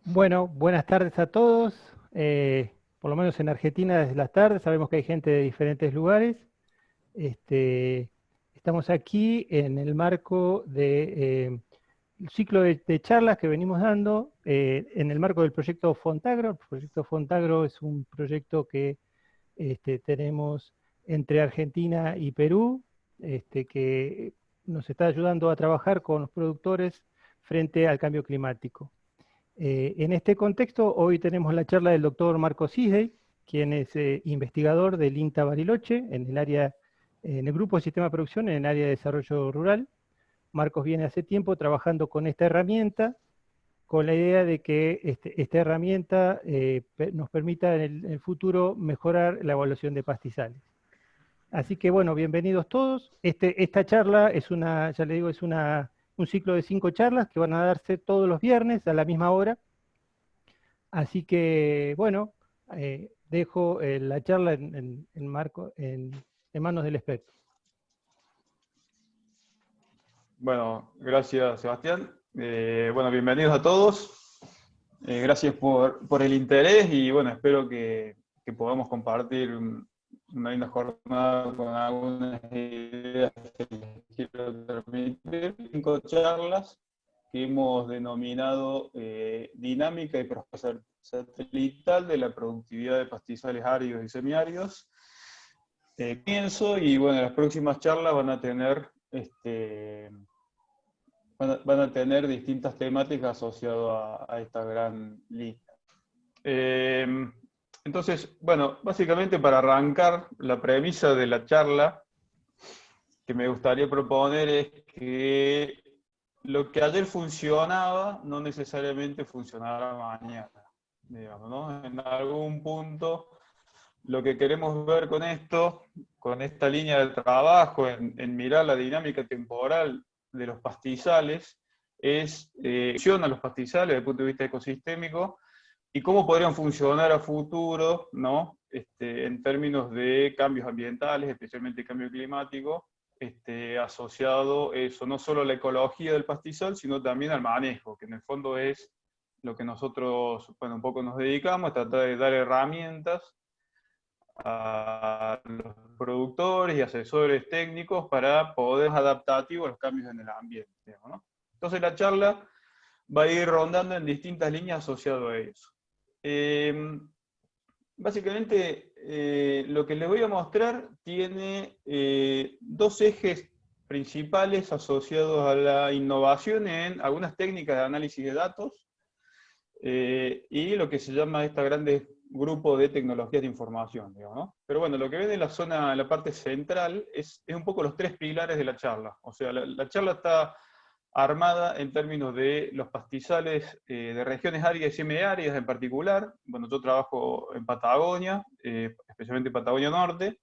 Bueno, buenas tardes a todos. Por lo menos en Argentina desde las tardes, sabemos que hay gente de diferentes lugares. Este, Estamos aquí en el marco de el ciclo de charlas que venimos dando en el marco del proyecto Fontagro. El proyecto Fontagro es un proyecto que tenemos entre Argentina y Perú, que nos está ayudando a trabajar con los productores frente al cambio climático. En este contexto, hoy tenemos la charla del doctor Marco Cisdey, quien es investigador del INTA Bariloche en el área, en el grupo de sistema de producción en el área de desarrollo rural. Marcos viene hace tiempo trabajando con esta herramienta, con la idea de que esta herramienta nos permita en el futuro mejorar la evaluación de pastizales. Así que bueno, bienvenidos todos. Esta charla es ya le digo, un ciclo de 5 charlas que van a darse todos los viernes a la misma hora. Así que, bueno, dejo la charla en manos del experto. Bueno, gracias Sebastián. Bueno, bienvenidos a todos. Gracias por el interés y bueno, espero que podamos compartir una linda jornada con algunas ideas que les quiero transmitir. 5 charlas que hemos denominado dinámica y prosperidad satelital de la productividad de pastizales áridos y semiáridos. Pienso y bueno, las próximas charlas van a tener van a tener distintas temáticas asociadas a esta gran línea. Entonces, bueno, básicamente para arrancar, la premisa de la charla que me gustaría proponer es que lo que ayer funcionaba no necesariamente funcionará mañana, digamos, ¿no? En algún punto, lo que queremos ver con esto, con esta línea de trabajo, en mirar la dinámica temporal de los pastizales, es a los pastizales desde el punto de vista ecosistémico y cómo podrían funcionar a futuro, ¿no? En términos de cambios ambientales, especialmente cambio climático, asociado eso, no solo a la ecología del pastizal, sino también al manejo, que en el fondo es lo que nosotros, bueno, un poco nos dedicamos, a tratar de dar herramientas a los productores y asesores técnicos para poder ser adaptativos a los cambios en el ambiente, digamos, ¿no? Entonces la charla va a ir rondando en distintas líneas asociado a eso. Básicamente, lo que les voy a mostrar tiene dos ejes principales asociados a la innovación en algunas técnicas de análisis de datos y lo que se llama este grande grupo de tecnologías de información, digamos, ¿no? Pero bueno, lo que ven en la zona, en la parte central, es un poco los tres pilares de la charla. O sea, la charla está armada en términos de los pastizales de regiones áridas y semiáridas en particular. Bueno, yo trabajo en Patagonia, especialmente en Patagonia Norte,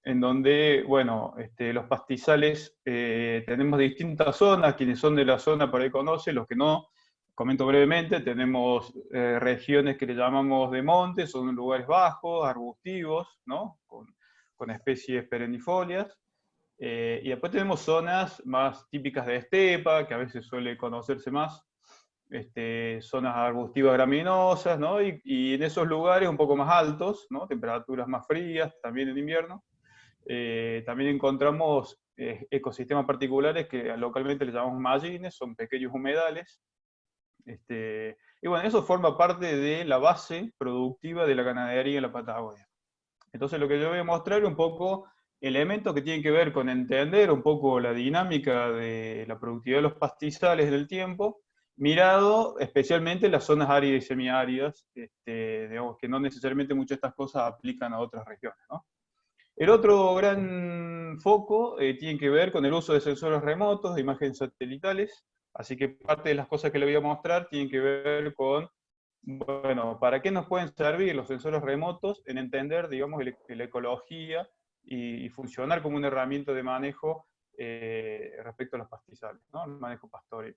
en donde, bueno, los pastizales tenemos distintas zonas, quienes son de la zona por ahí conocen, los que no, comento brevemente, tenemos regiones que le llamamos de monte, son lugares bajos, arbustivos, ¿no? Con especies perennifolias. Y después tenemos zonas más típicas de estepa, que a veces suele conocerse más, zonas arbustivas graminosas, ¿no? Y en esos lugares un poco más altos, ¿no? Temperaturas más frías, también en invierno, también encontramos ecosistemas particulares que localmente le llamamos mallines, son pequeños humedales. Y bueno, eso forma parte de la base productiva de la ganadería en la Patagonia. Entonces lo que yo voy a mostrar es un poco elementos que tienen que ver con entender un poco la dinámica de la productividad de los pastizales en el tiempo, mirado especialmente en las zonas áridas y semiáridas, digamos que no necesariamente muchas de estas cosas aplican a otras regiones, ¿no? El otro gran foco tiene que ver con el uso de sensores remotos, de imágenes satelitales, así que parte de las cosas que le voy a mostrar tienen que ver con, bueno, ¿para qué nos pueden servir los sensores remotos en entender, digamos, la ecología y funcionar como una herramienta de manejo respecto a los pastizales, ¿no? El manejo pastoril.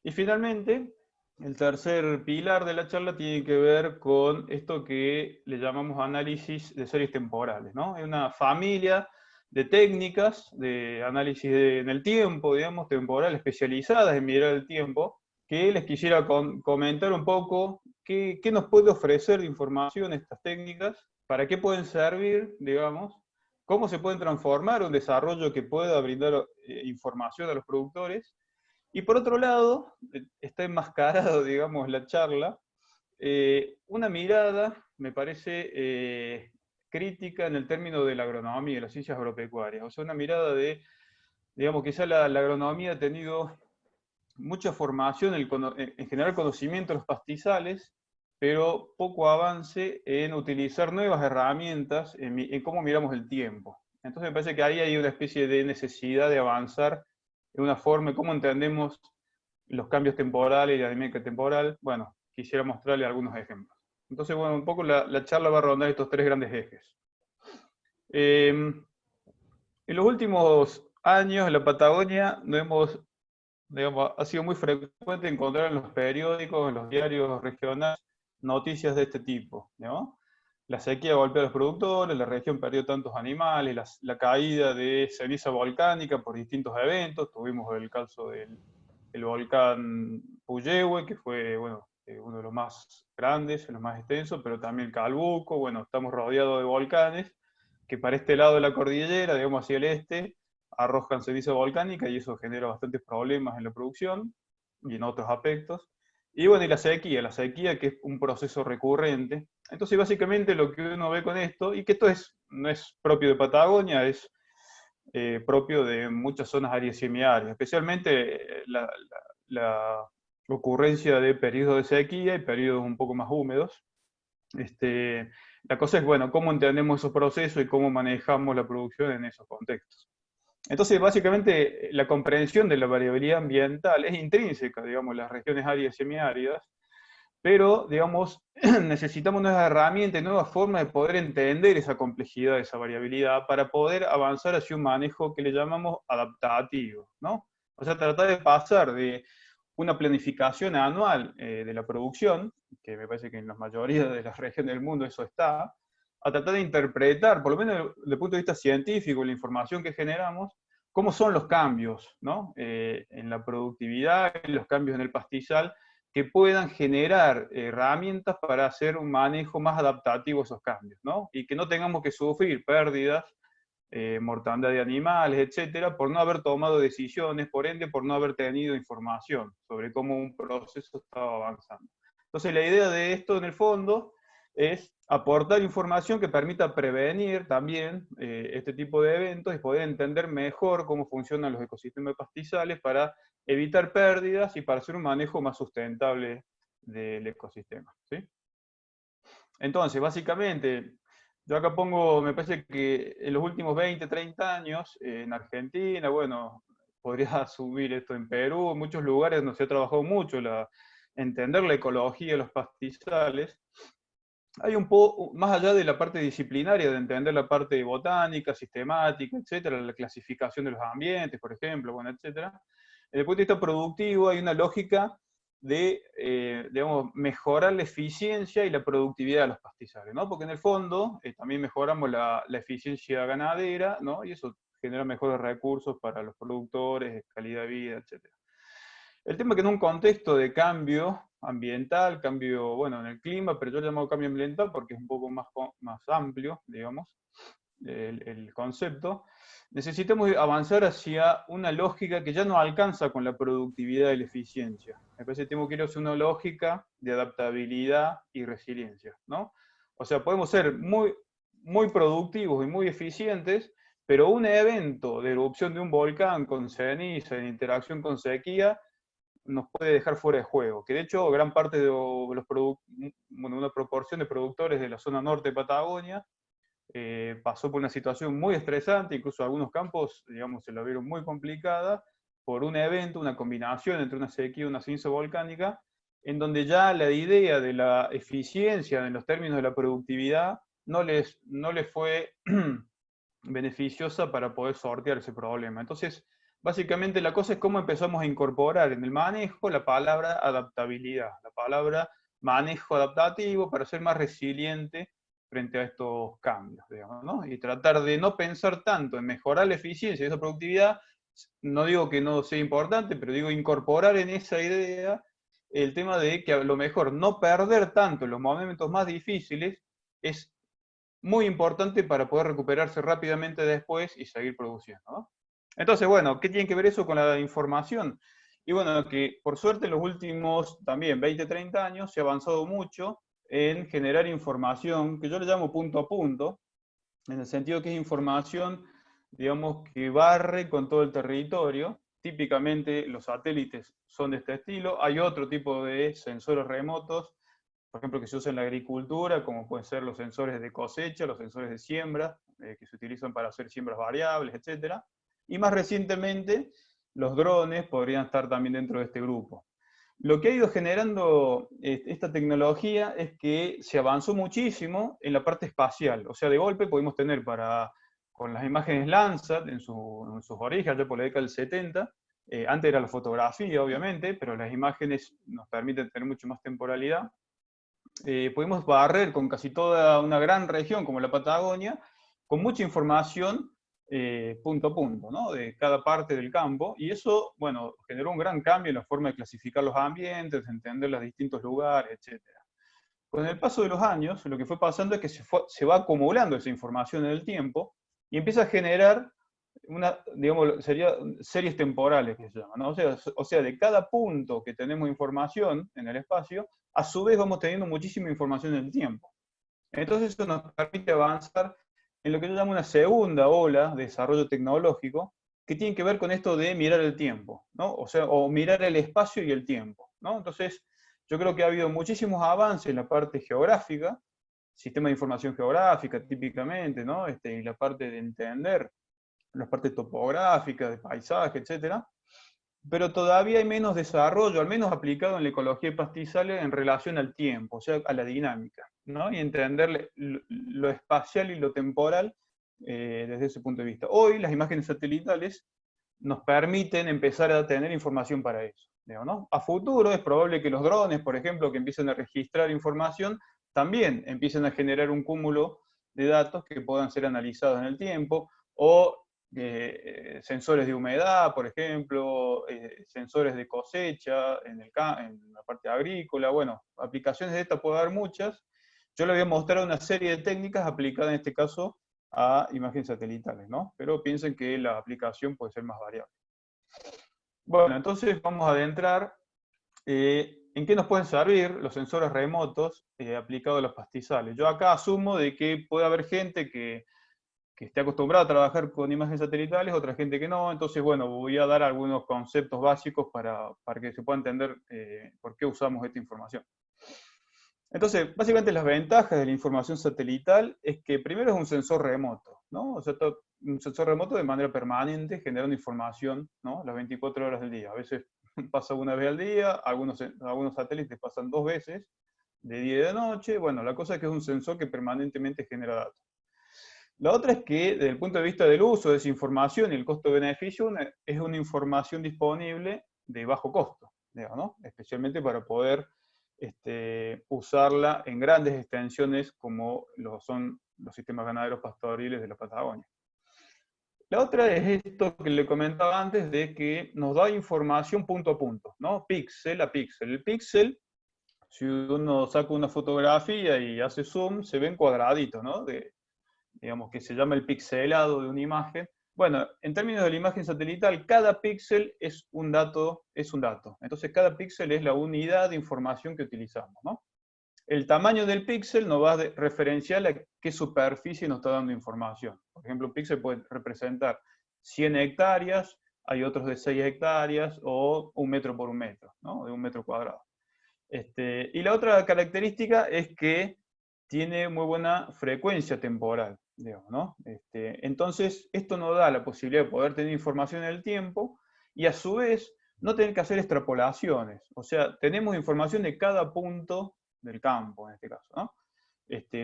Y finalmente, el tercer pilar de la charla tiene que ver con esto que le llamamos análisis de series temporales, ¿no? Es una familia de técnicas de análisis en el tiempo, digamos, temporal, especializadas en mirar el tiempo, que les quisiera comentar un poco qué nos puede ofrecer de información estas técnicas, para qué pueden servir, digamos, cómo se pueden transformar un desarrollo que pueda brindar información a los productores. Y por otro lado, está enmascarado, digamos, la charla, una mirada, me parece, crítica en el término de la agronomía y de las ciencias agropecuarias. O sea, una mirada de, digamos, quizá la agronomía ha tenido mucha formación en generar conocimiento de los pastizales, pero poco avance en utilizar nuevas herramientas en cómo miramos el tiempo. Entonces me parece que ahí hay una especie de necesidad de avanzar en una forma, en cómo entendemos los cambios temporales y la dinámica temporal. Bueno, quisiera mostrarle algunos ejemplos. Entonces, bueno, un poco la charla va a rondar estos tres grandes ejes. En los últimos años en la Patagonia no hemos, digamos, ha sido muy frecuente encontrar en los periódicos, en los diarios regionales, noticias de este tipo, ¿no? La sequía golpea a los productores, la región perdió tantos animales, la caída de ceniza volcánica por distintos eventos. Tuvimos el caso del volcán Puyehue, que fue, bueno, uno de los más grandes, los más extensos, pero también Calbuco. Bueno, estamos rodeados de volcanes que para este lado de la cordillera, digamos hacia el este, arrojan ceniza volcánica y eso genera bastantes problemas en la producción y en otros aspectos. Y bueno, y la sequía que es un proceso recurrente. Entonces, básicamente lo que uno ve con esto, y que esto no es propio de Patagonia, es propio de muchas zonas áreas semiáridas, especialmente la ocurrencia de periodos de sequía y periodos un poco más húmedos. La cosa es, bueno, cómo entendemos esos procesos y cómo manejamos la producción en esos contextos. Entonces, básicamente, la comprensión de la variabilidad ambiental es intrínseca, digamos, en las regiones áridas y semiáridas, pero, digamos, necesitamos nuevas herramientas, nuevas formas de poder entender esa complejidad, esa variabilidad, para poder avanzar hacia un manejo que le llamamos adaptativo, ¿no? O sea, tratar de pasar de una planificación anual de la producción, que me parece que en la mayoría de las regiones del mundo eso está, a tratar de interpretar, por lo menos desde el punto de vista científico, la información que generamos, cómo son los cambios, ¿no? En la productividad, los cambios en el pastizal, que puedan generar herramientas para hacer un manejo más adaptativo a esos cambios, ¿no? Y que no tengamos que sufrir pérdidas, mortandad de animales, etcétera, por no haber tomado decisiones, por ende, por no haber tenido información sobre cómo un proceso estaba avanzando. Entonces, la idea de esto, en el fondo, es aportar información que permita prevenir también este tipo de eventos y poder entender mejor cómo funcionan los ecosistemas pastizales para evitar pérdidas y para hacer un manejo más sustentable del ecosistema, ¿sí? Entonces, básicamente, yo acá pongo, me parece que en los últimos 20, 30 años, en Argentina, bueno, podría subir esto en Perú, en muchos lugares donde se ha trabajado mucho entender la ecología de los pastizales. Hay un poco, más allá de la parte disciplinaria, de entender la parte botánica, sistemática, etcétera, la clasificación de los ambientes, por ejemplo, bueno, etcétera. Desde el punto de vista productivo hay una lógica de, digamos, mejorar la eficiencia y la productividad de los pastizales, ¿no? Porque en el fondo también mejoramos la eficiencia ganadera, ¿no? Y eso genera mejores recursos para los productores, calidad de vida, etcétera. El tema es que en un contexto de cambio ambiental, cambio, bueno, en el clima, pero yo lo llamo cambio ambiental porque es un poco más amplio, digamos, el concepto, necesitamos avanzar hacia una lógica que ya no alcanza con la productividad y la eficiencia. Me parece que tenemos que ir hacia una lógica de adaptabilidad y resiliencia, ¿no? O sea, podemos ser muy productivos y muy eficientes, pero un evento de erupción de un volcán con ceniza en interacción con sequía nos puede dejar fuera de juego. Que de hecho, gran parte de una proporción de productores de la zona norte de Patagonia pasó por una situación muy estresante, incluso algunos campos, digamos, se la vieron muy complicada por un evento, una combinación entre una sequía y una ceniza volcánica, en donde ya la idea de la eficiencia en los términos de la productividad no les fue beneficiosa para poder sortear ese problema. Entonces, básicamente la cosa es cómo empezamos a incorporar en el manejo la palabra adaptabilidad, la palabra manejo adaptativo para ser más resiliente frente a estos cambios, digamos, ¿no? Y tratar de no pensar tanto en mejorar la eficiencia y esa productividad, no digo que no sea importante, pero digo incorporar en esa idea el tema de que a lo mejor no perder tanto en los momentos más difíciles es muy importante para poder recuperarse rápidamente después y seguir produciendo, ¿no? Entonces, bueno, ¿qué tiene que ver eso con la información? Y bueno, que por suerte en los últimos también 20, 30 años se ha avanzado mucho en generar información, que yo le llamo punto a punto, en el sentido que es información, digamos, que barre con todo el territorio. Típicamente los satélites son de este estilo. Hay otro tipo de sensores remotos, por ejemplo, que se usan en la agricultura, como pueden ser los sensores de cosecha, los sensores de siembra, que se utilizan para hacer siembras variables, etc. Y más recientemente, los drones podrían estar también dentro de este grupo. Lo que ha ido generando esta tecnología es que se avanzó muchísimo en la parte espacial. O sea, de golpe pudimos tener con las imágenes Landsat en sus orígenes, ya por la década del 70, antes era la fotografía, obviamente, pero las imágenes nos permiten tener mucho más temporalidad. Pudimos barrer con casi toda una gran región como la Patagonia, con mucha información punto a punto, ¿no? De cada parte del campo, y eso, bueno, generó un gran cambio en la forma de clasificar los ambientes, de entender los distintos lugares, etc. Con el paso de los años, lo que fue pasando es que se va acumulando esa información en el tiempo y empieza a generar digamos, sería series temporales que se llaman, ¿no? O sea, de cada punto que tenemos información en el espacio, a su vez vamos teniendo muchísima información en el tiempo. Entonces eso nos permite avanzar en lo que yo llamo una segunda ola de desarrollo tecnológico, que tiene que ver con esto de mirar el tiempo, ¿no? O sea, o mirar el espacio y el tiempo, ¿no? Entonces, yo creo que ha habido muchísimos avances en la parte geográfica, sistema de información geográfica típicamente, ¿no? Y la parte de entender las partes topográficas, de paisaje, etcétera, pero todavía hay menos desarrollo, al menos aplicado en la ecología de pastizales, en relación al tiempo, o sea, a la dinámica, ¿no? Y entender lo espacial y lo temporal desde ese punto de vista. Hoy las imágenes satelitales nos permiten empezar a tener información para eso, ¿no? A futuro es probable que los drones, por ejemplo, que empiecen a registrar información, también empiecen a generar un cúmulo de datos que puedan ser analizados en el tiempo, o sensores de humedad, por ejemplo, sensores de cosecha en la parte agrícola. Bueno, aplicaciones de esta puede haber muchas. Yo le voy a mostrar una serie de técnicas aplicadas en este caso a imágenes satelitales, ¿no? Pero piensen que la aplicación puede ser más variable. Bueno, entonces vamos a adentrar en qué nos pueden servir los sensores remotos aplicados a los pastizales. Yo acá asumo de que puede haber gente que esté acostumbrada a trabajar con imágenes satelitales, otra gente que no. Entonces, bueno, voy a dar algunos conceptos básicos para que se pueda entender por qué usamos esta información. Entonces, básicamente las ventajas de la información satelital es que primero es un sensor remoto, ¿no? O sea, un sensor remoto de manera permanente generando información, ¿no? Las 24 horas del día. A veces pasa una vez al día, algunos satélites pasan 2 veces, de día y de noche. Bueno, la cosa es que es un sensor que permanentemente genera datos. La otra es que, desde el punto de vista del uso de esa información y el costo-beneficio, es una información disponible de bajo costo, digamos, ¿no? Especialmente para poder usarla en grandes extensiones como lo son los sistemas ganaderos pastoriles de la Patagonia. La otra es esto que le comentaba antes, de que nos da información punto a punto, ¿no? Píxel a píxel. El píxel, si uno saca una fotografía y hace zoom, se ven cuadraditos, ¿no? Digamos que se llama el pixelado de una imagen. Bueno, en términos de la imagen satelital, cada píxel es un dato. Entonces, cada píxel es la unidad de información que utilizamos, ¿no? El tamaño del píxel nos va a referenciar a qué superficie nos está dando información. Por ejemplo, un píxel puede representar 100 hectáreas, hay otros de 6 hectáreas, o 1 metro por 1 metro, ¿no? De 1 metro cuadrado. Y la otra característica es que tiene muy buena frecuencia temporal, digamos, ¿no? Entonces, esto nos da la posibilidad de poder tener información en el tiempo y a su vez no tener que hacer extrapolaciones. O sea, tenemos información de cada punto del campo, en este caso, ¿no?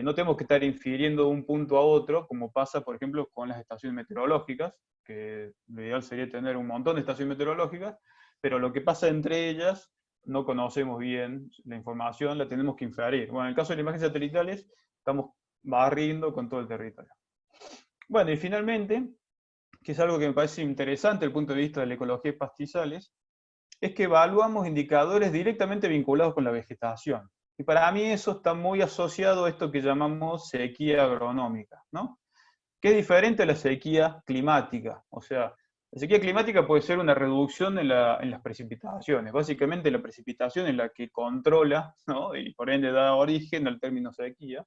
No tenemos que estar infiriendo de un punto a otro, como pasa, por ejemplo, con las estaciones meteorológicas, que lo ideal sería tener un montón de estaciones meteorológicas, pero lo que pasa entre ellas no conocemos bien la información, la tenemos que inferir. Bueno, en el caso de las imágenes satelitales, estamos barriendo con todo el territorio. Bueno, y finalmente, que es algo que me parece interesante desde el punto de vista de la ecología de pastizales, es que evaluamos indicadores directamente vinculados con la vegetación. Y para mí eso está muy asociado a esto que llamamos sequía agronómica, ¿no? Que es diferente a la sequía climática. O sea, la sequía climática puede ser una reducción en las precipitaciones. Básicamente la precipitación es la que controla, ¿no? Y por ende da origen al término sequía.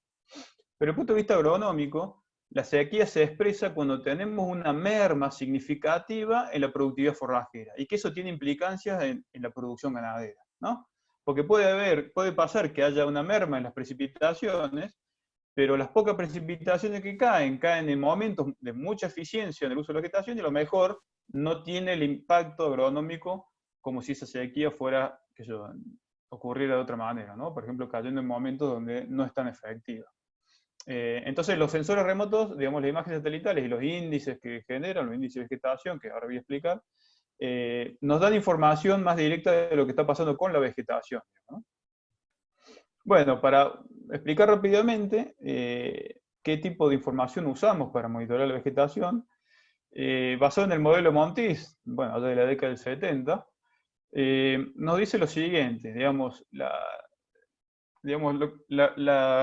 Pero desde el punto de vista agronómico, la sequía se expresa cuando tenemos una merma significativa en la productividad forrajera, y que eso tiene implicancias en la producción ganadera, ¿no? Porque puede pasar que haya una merma en las precipitaciones, pero las pocas precipitaciones que caen en momentos de mucha eficiencia en el uso de la vegetación, y a lo mejor no tiene el impacto agronómico como si esa sequía fuera, ocurriera de otra manera, ¿no? Por ejemplo, cayendo en momentos donde no es tan efectiva. Entonces los sensores remotos, digamos, las imágenes satelitales y los índices que generan, los índices de vegetación, que ahora voy a explicar, nos dan información más directa de lo que está pasando con la vegetación, ¿no? Bueno, para explicar rápidamente qué tipo de información usamos para monitorear la vegetación, basado en el modelo Montis, bueno, de la década del 70, nos dice lo siguiente, digamos, la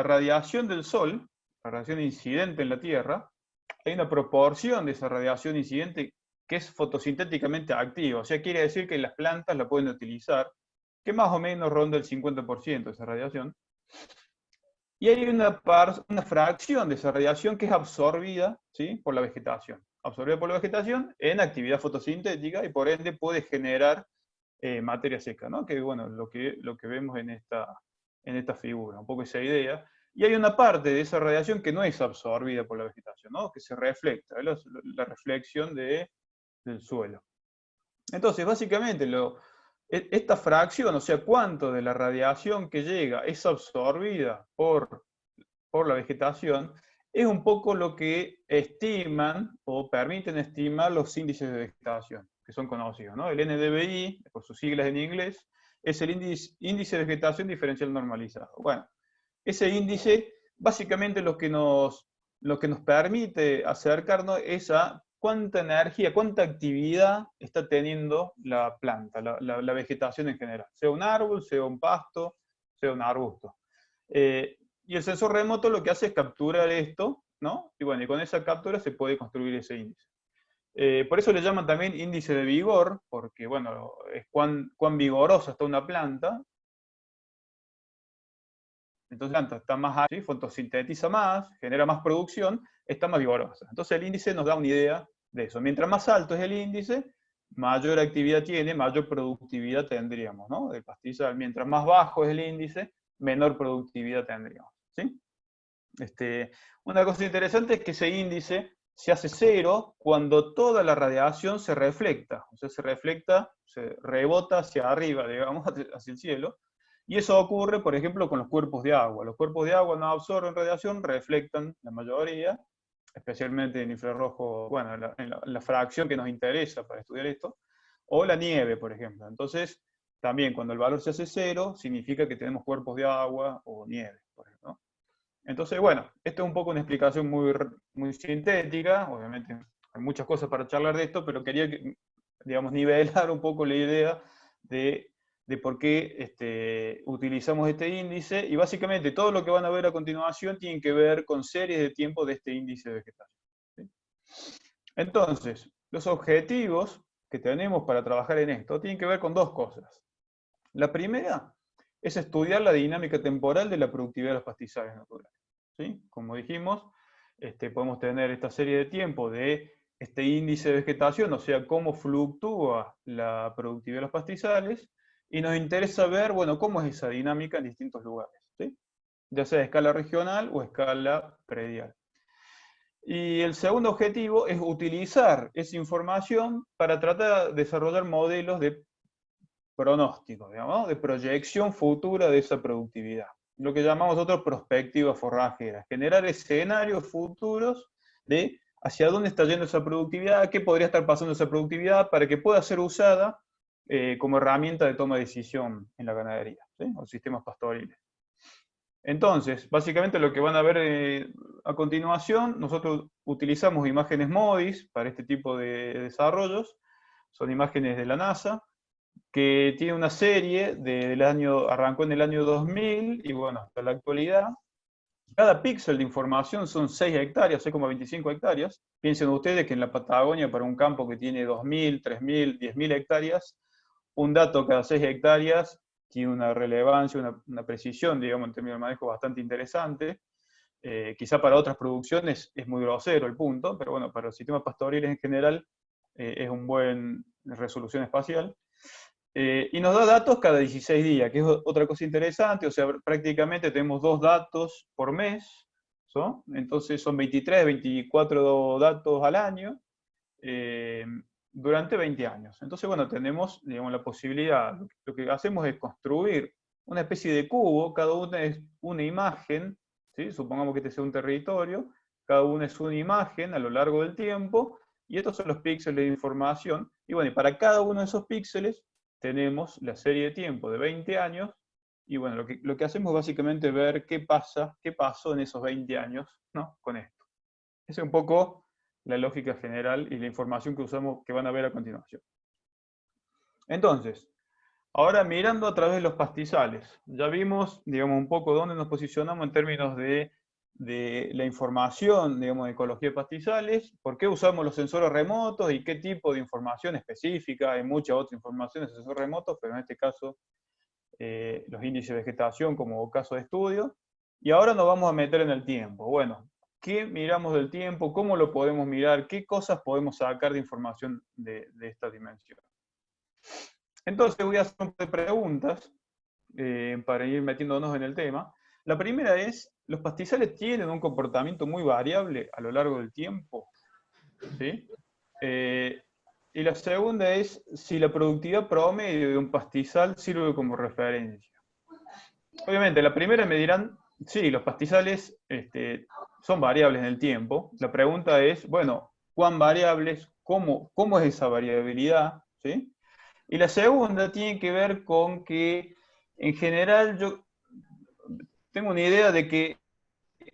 radiación del Sol, la radiación incidente en la Tierra, hay una proporción de esa radiación incidente que es fotosintéticamente activa, o sea, quiere decir que las plantas la pueden utilizar, que más o menos ronda el 50% de esa radiación. Y hay una fracción de esa radiación que es absorbida, ¿sí?, por la vegetación. Absorbida por la vegetación en actividad fotosintética, y por ende puede generar materia seca, ¿no? Que bueno, lo que vemos en esta figura, un poco esa idea. Y hay una parte de esa radiación que no es absorbida por la vegetación, ¿no?, que se refleja, la reflexión del suelo. Entonces, básicamente, esta fracción, o sea, cuánto de la radiación que llega es absorbida por la vegetación, es un poco lo que estiman o permiten estimar los índices de vegetación, que son conocidos, ¿no? El NDVI, por sus siglas en inglés, es el índice de vegetación diferencial normalizado. Bueno, ese índice, básicamente lo que nos permite acercarnos es a cuánta energía, cuánta actividad está teniendo la planta, la vegetación en general, sea un árbol, sea un pasto, sea un arbusto. Y el sensor remoto lo que hace es capturar esto, ¿no? Y bueno, y con esa captura se puede construir ese índice. Por eso le llaman también índice de vigor, porque bueno, es cuán vigorosa está una planta. Entonces la planta está más ágil, ¿sí?, fotosintetiza más, genera más producción, está más vigorosa. Entonces el índice nos da una idea de eso. Mientras más alto es el índice, mayor actividad tiene, mayor productividad tendríamos, ¿no?, del pastizal. Mientras más bajo es el índice, menor productividad tendríamos, ¿sí? Una cosa interesante es que ese índice se hace cero cuando toda la radiación se reflecta, o sea, se rebota hacia arriba, digamos, hacia el cielo. Y eso ocurre, por ejemplo, con los cuerpos de agua. Los cuerpos de agua no absorben radiación, reflectan la mayoría, especialmente en infrarrojo, bueno, en la fracción que nos interesa para estudiar esto, o la nieve, por ejemplo. Entonces, también cuando el valor se hace cero, significa que tenemos cuerpos de agua o nieve, por ejemplo, ¿no? Entonces, bueno, esto es un poco una explicación muy, muy sintética. Obviamente hay muchas cosas para charlar de esto, pero quería, digamos, nivelar un poco la idea de por qué utilizamos este índice, y básicamente todo lo que van a ver a continuación tiene que ver con series de tiempo de este índice de vegetación, ¿sí? Entonces, los objetivos que tenemos para trabajar en esto tienen que ver con dos cosas. La primera es estudiar la dinámica temporal de la productividad de los pastizales naturales, ¿sí? Como dijimos, podemos tener esta serie de tiempo de este índice de vegetación, o sea, cómo fluctúa la productividad de los pastizales, y nos interesa ver, bueno, cómo es esa dinámica en distintos lugares, ¿sí?, ya sea a escala regional o a escala predial. Y el segundo objetivo es utilizar esa información para tratar de desarrollar modelos de pronóstico, digamos, de proyección futura de esa productividad. Lo que llamamos nosotros prospectiva forrajera, generar escenarios futuros de hacia dónde está yendo esa productividad, qué podría estar pasando esa productividad para que pueda ser usada como herramienta de toma de decisión en la ganadería, ¿sí?, o sistemas pastoriles. Entonces, básicamente lo que van a ver a continuación, nosotros utilizamos imágenes MODIS para este tipo de desarrollos, son imágenes de la NASA, que tiene una serie arrancó en el año 2000 y bueno, hasta la actualidad. Cada píxel de información son 6 hectáreas, 6,25 hectáreas. Piensen ustedes que en la Patagonia, para un campo que tiene 2.000, 3.000, 10.000 hectáreas, un dato cada 6 hectáreas tiene una relevancia, una precisión, digamos, en términos de manejo bastante interesante. Quizá para otras producciones es muy grosero el punto, pero bueno, para los sistemas pastoriles en general es un buen resolución espacial. Y nos da datos cada 16 días, que es otra cosa interesante, o sea, prácticamente tenemos 2 datos por mes, ¿so? Entonces son 23, 24 datos al año, durante 20 años. Entonces, bueno, tenemos, digamos, la posibilidad, lo que hacemos es construir una especie de cubo, cada una es una imagen, ¿sí? Supongamos que este sea un territorio, cada una es una imagen a lo largo del tiempo, y estos son los píxeles de información, y bueno, y para cada uno de esos píxeles tenemos la serie de tiempo de 20 años, y bueno, lo que hacemos es básicamente ver qué pasó en esos 20 años, ¿no? Con esto. Esa es un poco la lógica general y la información que usamos, que van a ver a continuación. Entonces, ahora mirando a través de los pastizales, ya vimos, digamos, un poco dónde nos posicionamos en términos de la información, digamos, de ecología de pastizales, por qué usamos los sensores remotos y qué tipo de información específica. Hay mucha otra información de sensores remotos, pero en este caso los índices de vegetación como caso de estudio. Y ahora nos vamos a meter en el tiempo. Bueno, ¿qué miramos del tiempo? ¿Cómo lo podemos mirar? ¿Qué cosas podemos sacar de información de esta dimensión? Entonces voy a hacer un par de preguntas para ir metiéndonos en el tema. La primera es, ¿los pastizales tienen un comportamiento muy variable a lo largo del tiempo? ¿Sí? Y la segunda es, si la productividad promedio de un pastizal sirve como referencia. Obviamente, la primera me dirán, sí, los pastizales son variables en el tiempo. La pregunta es, bueno, ¿cuán variables? ¿Cómo es esa variabilidad? ¿Sí? Y la segunda tiene que ver con que, en general, yo tengo una idea de que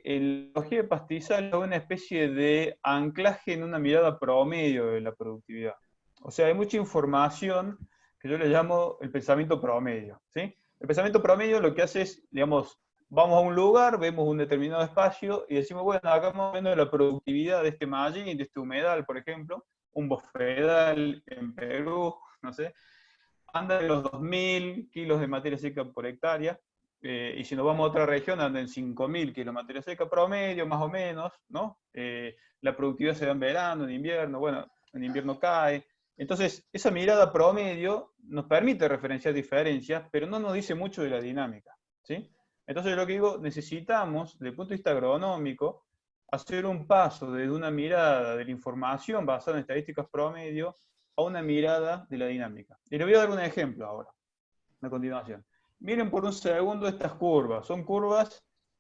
la ecología de pastizal es una especie de anclaje en una mirada promedio de la productividad. O sea, hay mucha información que yo le llamo el pensamiento promedio, ¿sí? El pensamiento promedio lo que hace es, digamos, vamos a un lugar, vemos un determinado espacio y decimos, bueno, acá estamos viendo la productividad de este mallín, de este humedal, por ejemplo, un bofedal en Perú, no sé, anda de los 2.000 kilos de materia seca por hectárea, y si nos vamos a otra región anda en 5.000 kilos de materia seca promedio, más o menos, ¿no? La productividad se da en verano, en invierno, bueno, en invierno cae. Entonces, esa mirada promedio nos permite referenciar diferencias, pero no nos dice mucho de la dinámica, ¿sí? Entonces, lo que digo, necesitamos, desde el punto de vista agronómico, hacer un paso desde una mirada de la información basada en estadísticas promedio a una mirada de la dinámica. Y le voy a dar un ejemplo ahora, a continuación. Miren por un segundo estas curvas.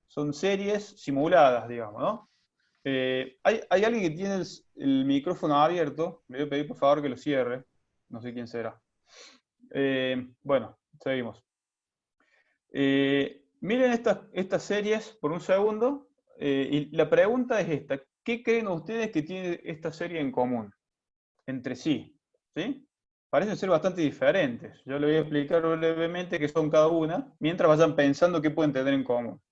Son series simuladas, digamos, ¿no? ¿Hay alguien que tiene el micrófono abierto? Le voy a pedir por favor que lo cierre. No sé quién será. Bueno, seguimos. Miren estas series por un segundo. Y la pregunta es esta. ¿Qué creen ustedes que tiene esta serie en común entre sí? ¿Sí? Parecen ser bastante diferentes. Yo les voy a explicar brevemente qué son cada una, mientras vayan pensando qué pueden tener en común.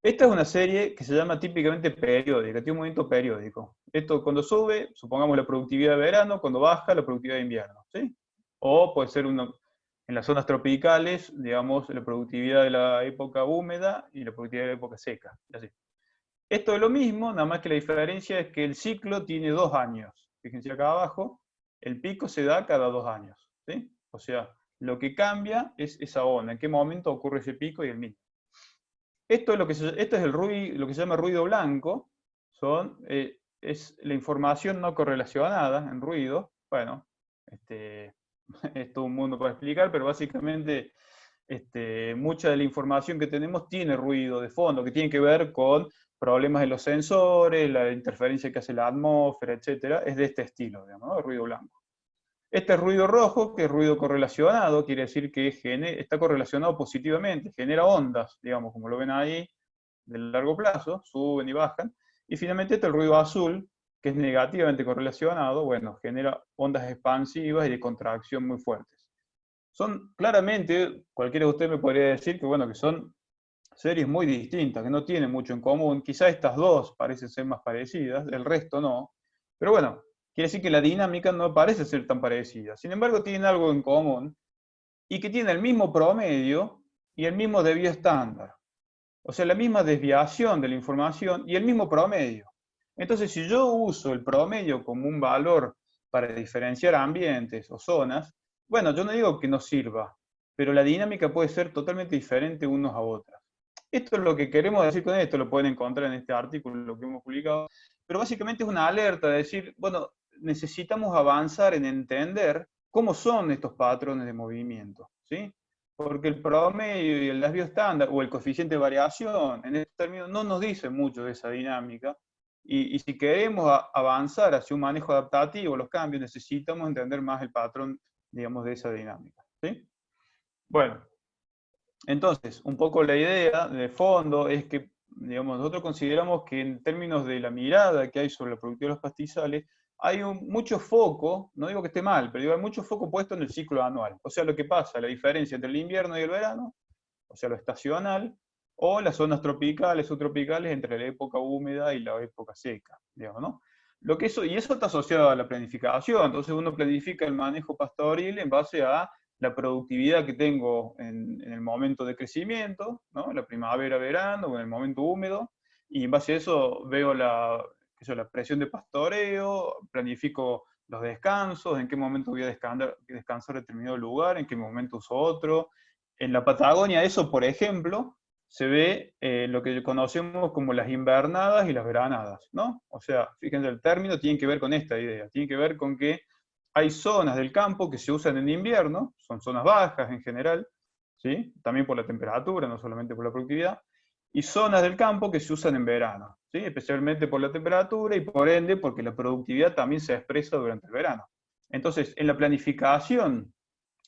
Esta es una serie que se llama típicamente periódica, tiene un movimiento periódico. Esto cuando sube, supongamos la productividad de verano, cuando baja, la productividad de invierno. ¿Sí? O puede ser en las zonas tropicales, digamos, la productividad de la época húmeda y la productividad de la época seca. Así. Esto es lo mismo, nada más que la diferencia es que el ciclo tiene 2 años. Fíjense acá abajo, el pico se da cada 2 años. ¿Sí? O sea, lo que cambia es esa onda, en qué momento ocurre ese pico y el mínimo. Esto es lo que se llama ruido blanco, es la información no correlacionada en ruido. Bueno, es todo un mundo para explicar, pero básicamente mucha de la información que tenemos tiene ruido de fondo, que tiene que ver con problemas de los sensores, la interferencia que hace la atmósfera, etc. Es de este estilo, digamos, ¿no? Ruido blanco. Este ruido rojo, que es ruido correlacionado, quiere decir que está correlacionado positivamente, genera ondas, digamos, como lo ven ahí, de largo plazo, suben y bajan. Y finalmente el ruido azul, que es negativamente correlacionado, bueno, genera ondas expansivas y de contracción muy fuertes. son claramente, cualquiera de ustedes me podría decir que, bueno, que son series muy distintas, que no tienen mucho en común. Quizá estas dos parecen ser más parecidas, el resto no. Pero bueno, quiere decir que la dinámica no parece ser tan parecida. Sin embargo, tienen algo en común y que tienen el mismo promedio y el mismo desvío estándar. O sea, la misma desviación de la información y el mismo promedio. Entonces, si yo uso el promedio como un valor para diferenciar ambientes o zonas, bueno, yo no digo que no sirva, pero la dinámica puede ser totalmente diferente unos a otras. Esto es lo que queremos decir con esto, lo pueden encontrar en este artículo que hemos publicado, pero básicamente es una alerta de decir, bueno, necesitamos avanzar en entender cómo son estos patrones de movimiento, ¿sí? Porque el promedio y el desvío estándar, o el coeficiente de variación, en este término, no nos dice mucho de esa dinámica, y si queremos avanzar hacia un manejo adaptativo de los cambios, necesitamos entender más el patrón, digamos, de esa dinámica, ¿sí? Bueno, entonces, un poco la idea de fondo es que, digamos, nosotros consideramos que en términos de la mirada que hay sobre la productividad de los pastizales, hay mucho foco, no digo que esté mal, pero digo, hay mucho foco puesto en el ciclo anual. O sea, lo que pasa, la diferencia entre el invierno y el verano, o sea, lo estacional, o las zonas tropicales, subtropicales, entre la época húmeda y la época seca, digamos, ¿no? Y eso está asociado a la planificación, entonces uno planifica el manejo pastoril en base a la productividad que tengo en el momento de crecimiento, ¿no? La primavera, verano, o en el momento húmedo, y en base a eso veo la presión de pastoreo, planifico los descansos, en qué momento voy a descansar en determinado lugar, en qué momento uso otro. En la Patagonia eso, por ejemplo, se ve lo que conocemos como las invernadas y las veranadas, ¿no? O sea, fíjense, el término tiene que ver con esta idea, tiene que ver con que hay zonas del campo que se usan en invierno, son zonas bajas en general, ¿sí? También por la temperatura, no solamente por la productividad, y zonas del campo que se usan en verano, ¿sí? Especialmente por la temperatura y por ende porque la productividad también se expresa durante el verano. Entonces, en la planificación,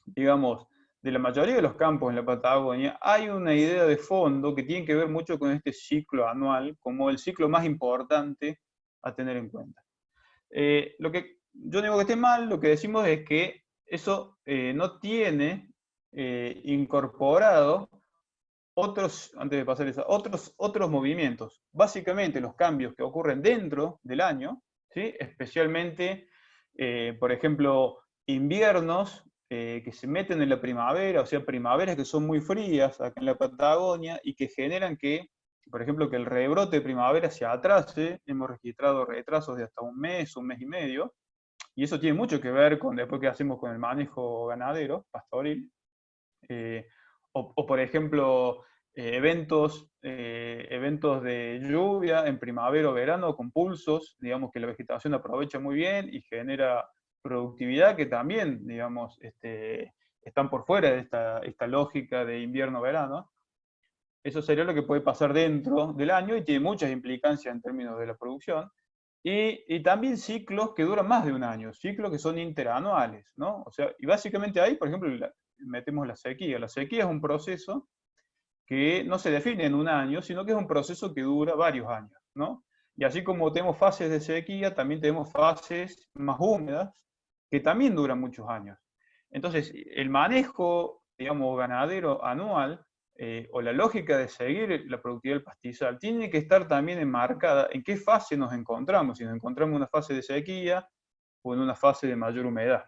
digamos, de la mayoría de los campos en la Patagonia, hay una idea de fondo que tiene que ver mucho con este ciclo anual como el ciclo más importante a tener en cuenta. Lo que yo digo que esté mal, lo que decimos es que eso no tiene incorporado otros, antes de pasar eso, otros movimientos. Básicamente los cambios que ocurren dentro del año, ¿sí? Especialmente, por ejemplo, inviernos que se meten en la primavera, o sea, primaveras que son muy frías acá en la Patagonia y que generan que, por ejemplo, que el rebrote de primavera se atrase. Hemos registrado retrasos de hasta un mes y medio, y eso tiene mucho que ver con después que hacemos con el manejo ganadero, pastoril. O por ejemplo, eventos de lluvia en primavera o verano con pulsos, digamos que la vegetación aprovecha muy bien y genera productividad que también, digamos, están por fuera de esta lógica de invierno-verano. Eso sería lo que puede pasar dentro del año y tiene muchas implicancias en términos de la producción. Y también ciclos que duran más de un año, ciclos que son interanuales, ¿no? O sea, y básicamente ahí, por ejemplo, metemos la sequía. La sequía es un proceso que no se define en un año, sino que es un proceso que dura varios años, ¿no? Y así como tenemos fases de sequía, también tenemos fases más húmedas que también duran muchos años. Entonces, el manejo, digamos, ganadero anual, o la lógica de seguir la productividad del pastizal, tiene que estar también enmarcada en qué fase nos encontramos, si nos encontramos en una fase de sequía o en una fase de mayor humedad,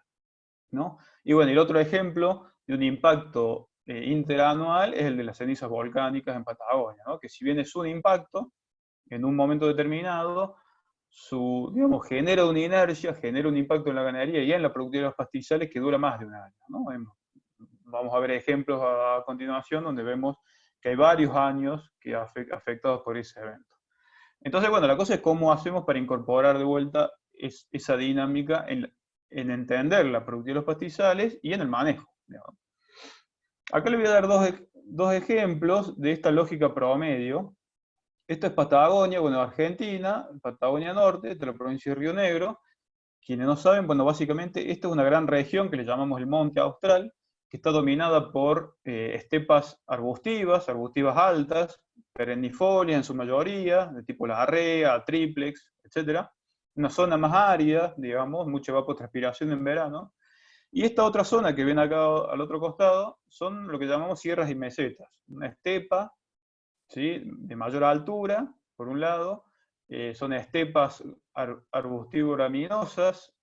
¿no? Y bueno, el otro ejemplo de un impacto interanual es el de las cenizas volcánicas en Patagonia, ¿no? Que si bien es un impacto, en un momento determinado, digamos, genera una inercia, genera un impacto en la ganadería y en la productividad de los pastizales que dura más de un año, ¿no? Vamos a ver ejemplos a continuación donde vemos que hay varios años que afectados por ese evento. Entonces, bueno, la cosa es cómo hacemos para incorporar de vuelta esa dinámica en entender la productividad de los pastizales y en el manejo, digamos. Acá le voy a dar dos ejemplos de esta lógica promedio. Esto es Patagonia, bueno, Argentina, Patagonia Norte, de la provincia de Río Negro. Quienes no saben, bueno, básicamente esta es una gran región que le llamamos el Monte Austral, que está dominada por estepas arbustivas altas, perennifolias en su mayoría, de tipo larrea, triplex, etc. Una zona más árida, digamos, mucha evapotranspiración en verano. Y esta otra zona que ven acá al otro costado son lo que llamamos sierras y mesetas. Una estepa, ¿sí?, de mayor altura, por un lado, son estepas arbustivo-graminosas,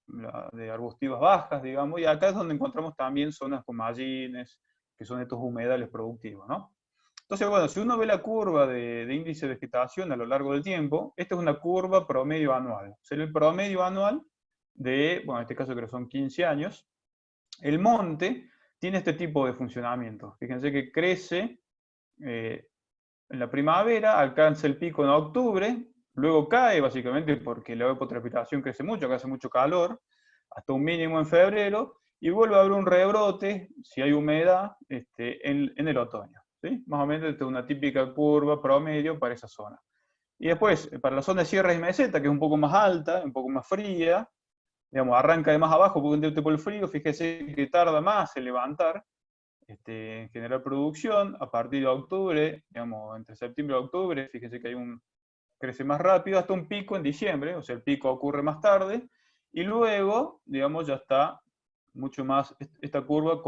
de arbustivas bajas, digamos, y acá es donde encontramos también zonas con mallines, que son estos humedales productivos, ¿no? Entonces, bueno, si uno ve la curva de índice de vegetación a lo largo del tiempo, esta es una curva promedio anual. O sea, el promedio anual de, bueno, en este caso creo que son 15 años, el monte tiene este tipo de funcionamiento. Fíjense que crece en la primavera, alcanza el pico en octubre, luego cae básicamente porque la evapotranspiración crece mucho, acá hace mucho calor, hasta un mínimo en febrero, y vuelve a haber un rebrote, si hay humedad, en el otoño. ¿Sí? Más o menos esta es una típica curva promedio para esa zona. Y después, para la zona de sierra y meseta, que es un poco más alta, un poco más fría, digamos, arranca de más abajo por el frío, fíjese que tarda más en levantar, en generar producción, a partir de octubre, digamos, entre septiembre y octubre, fíjese que crece más rápido, hasta un pico en diciembre, o sea, el pico ocurre más tarde, y luego, digamos, ya está mucho más, esta curva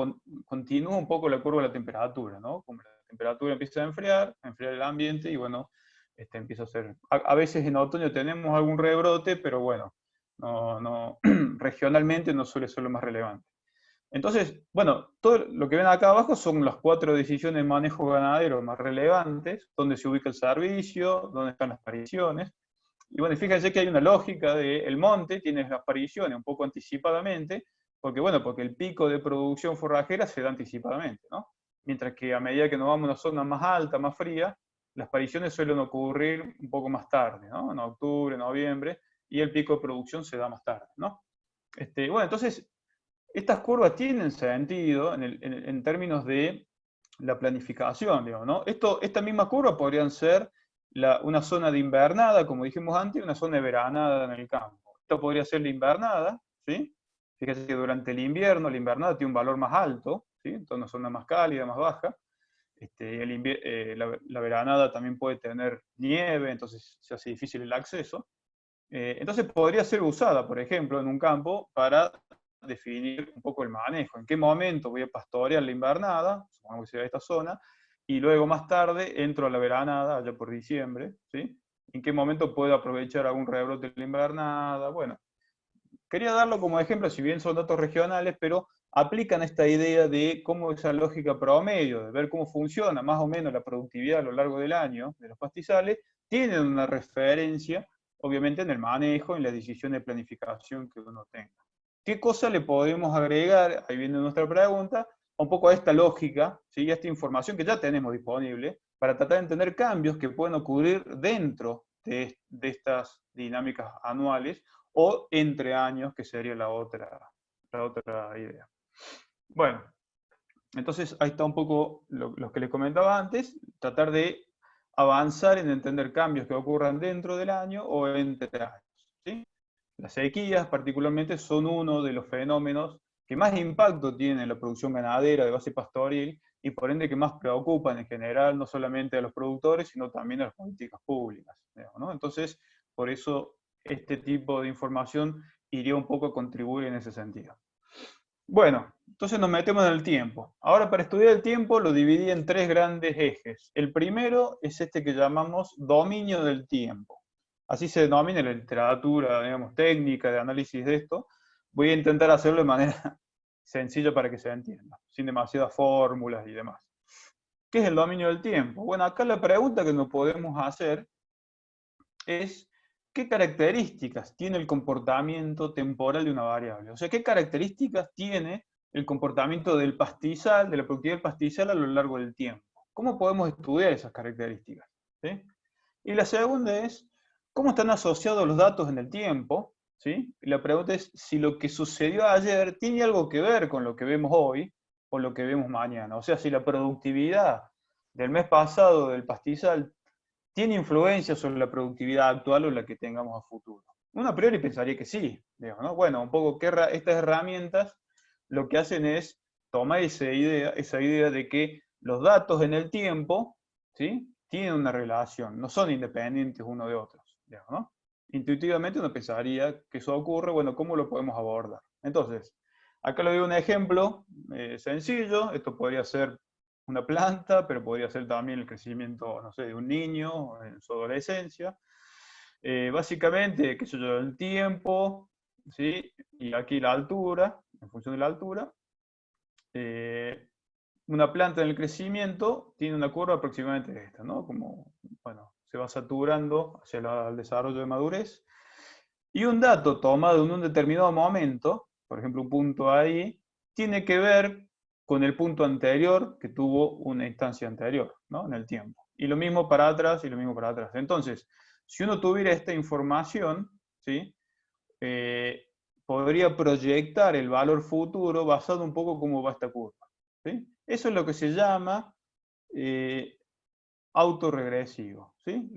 continúa un poco la curva de la temperatura, ¿no? Como la temperatura empieza a enfriar el ambiente, y bueno, empieza a ser, a veces en otoño tenemos algún rebrote, pero bueno, regionalmente no suele ser lo más relevante. Entonces, bueno, todo lo que ven acá abajo son las 4 decisiones de manejo ganadero más relevantes, dónde se ubica el servicio, dónde están las pariciones. Y bueno, fíjense que hay una lógica el monte, tiene las pariciones un poco anticipadamente, porque bueno, porque el pico de producción forrajera se da anticipadamente, ¿no? Mientras que a medida que nos vamos a una zona más alta, más fría, las pariciones suelen ocurrir un poco más tarde, ¿no? En octubre, noviembre, y el pico de producción se da más tarde, ¿no? Bueno, entonces, estas curvas tienen sentido en términos de la planificación, digamos, ¿no? Esta misma curva podrían ser una zona de invernada, como dijimos antes, y una zona de veranada en el campo. Esto podría ser la invernada, ¿sí? Fíjese que durante el invierno, la invernada tiene un valor más alto, ¿sí? Entonces una zona más cálida, más baja. La veranada también puede tener nieve, entonces se hace difícil el acceso. Entonces podría ser usada, por ejemplo, en un campo para definir un poco el manejo. ¿En qué momento voy a pastorear la invernada? Supongamos que sea esta zona, y luego más tarde entro a la veranada, allá por diciembre, ¿sí? ¿En qué momento puedo aprovechar algún rebrote de la invernada? Bueno, quería darlo como ejemplo, si bien son datos regionales, pero aplican esta idea de cómo esa lógica promedio, de ver cómo funciona más o menos la productividad a lo largo del año de los pastizales, tienen una referencia, obviamente, en el manejo, en la decisión de planificación que uno tenga. ¿Qué cosa le podemos agregar, ahí viene nuestra pregunta, un poco a esta lógica, ¿sí?, a esta información que ya tenemos disponible, para tratar de entender cambios que pueden ocurrir dentro de estas dinámicas anuales, o entre años, que sería la otra idea. Bueno, entonces ahí está un poco lo que les comentaba antes, tratar de avanzar en entender cambios que ocurran dentro del año o entre años, ¿sí? Las sequías particularmente son uno de los fenómenos que más impacto tienen en la producción ganadera de base pastoril, y por ende que más preocupan en general no solamente a los productores, sino también a las políticas públicas, digamos, ¿no? Entonces, por eso este tipo de información iría un poco a contribuir en ese sentido. Bueno, entonces nos metemos en el tiempo. Ahora, para estudiar el tiempo lo dividí en 3 grandes ejes. El primero es este que llamamos dominio del tiempo. Así se denomina en la literatura, digamos, técnica de análisis de esto. Voy a intentar hacerlo de manera sencilla para que se entienda, sin demasiadas fórmulas y demás. ¿Qué es el dominio del tiempo? Bueno, acá la pregunta que nos podemos hacer es: ¿qué características tiene el comportamiento temporal de una variable? O sea, ¿qué características tiene el comportamiento del pastizal, de la productividad del pastizal a lo largo del tiempo? ¿Cómo podemos estudiar esas características? ¿Sí? Y la segunda es: ¿cómo están asociados los datos en el tiempo? ¿Sí? Y la pregunta es si lo que sucedió ayer tiene algo que ver con lo que vemos hoy o lo que vemos mañana. O sea, si la productividad del mes pasado del pastizal tiene influencia sobre la productividad actual o la que tengamos a futuro. Uno a priori pensaría que sí, digamos, ¿no? Bueno, un poco que estas herramientas lo que hacen es tomar esa idea de que los datos en el tiempo, ¿sí?, tienen una relación, no son independientes uno de otros, digamos, ¿no? Intuitivamente uno pensaría que eso ocurre, bueno, ¿cómo lo podemos abordar? Entonces, Acá le doy un ejemplo sencillo. Esto podría ser una planta, pero podría ser también el crecimiento, no sé, de un niño en su adolescencia. Básicamente, qué sé yo, el tiempo, ¿sí? Y aquí la altura, en función de la altura. Una planta en el crecimiento tiene una curva aproximadamente de esta, ¿no? Como, bueno, se va saturando hacia el desarrollo de madurez. Y un dato tomado en un determinado momento, por ejemplo, un punto ahí, tiene que ver con el punto anterior que tuvo una instancia anterior, ¿no? En el tiempo. Y lo mismo para atrás y lo mismo para atrás. Entonces, si uno tuviera esta información, ¿sí? Eh, podría proyectar el valor futuro basado un poco cómo va esta curva, ¿sí? Eso es lo que se llama autorregresivo, ¿sí?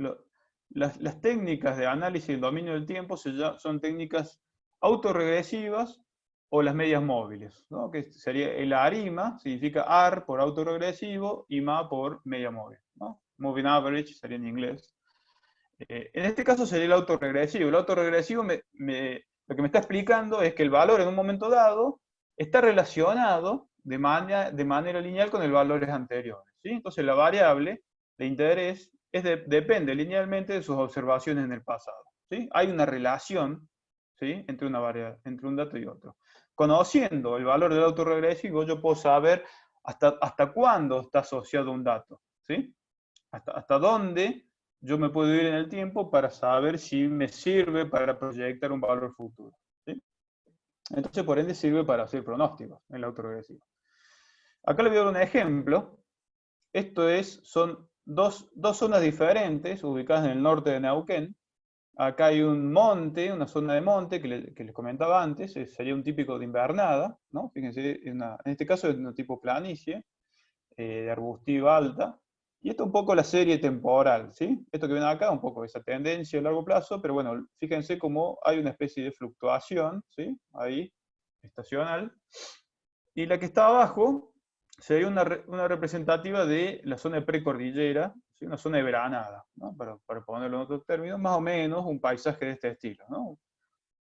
Las técnicas de análisis del dominio del tiempo son técnicas autorregresivas o las medias móviles, ¿no? Que sería el ARIMA, significa AR por autorregresivo y MA por media móvil, ¿no? Moving average sería en inglés. En este caso sería el autorregresivo. El autorregresivo lo que me está explicando es que el valor en un momento dado está relacionado de manera lineal con el valores anteriores, ¿sí? Entonces la variable de interés depende linealmente de sus observaciones en el pasado, ¿sí? Hay una relación, ¿sí? entre un dato y otro. Conociendo el valor del autorregresivo, yo puedo saber hasta cuándo está asociado un dato, ¿sí? Hasta dónde yo me puedo ir en el tiempo para saber si me sirve para proyectar un valor futuro, ¿sí? Entonces, por ende, sirve para hacer pronósticos en el autorregresivo. Acá le voy a dar un ejemplo. Son dos zonas diferentes, ubicadas en el norte de Neuquén. Acá hay un monte, una zona de monte que les comentaba antes, sería un típico de invernada, ¿no? Fíjense, en este caso es de un tipo planicie, de arbustiva alta. Y esto es un poco la serie temporal, ¿sí? Esto que ven acá, un poco esa tendencia a largo plazo, pero bueno, fíjense cómo hay una especie de fluctuación, ¿sí? Ahí, estacional. Y la que está abajo sería una representativa de la zona de precordillera, ¿sí? Una zona de veranada, ¿no? Para ponerlo en otros términos, más o menos un paisaje de este estilo, ¿no?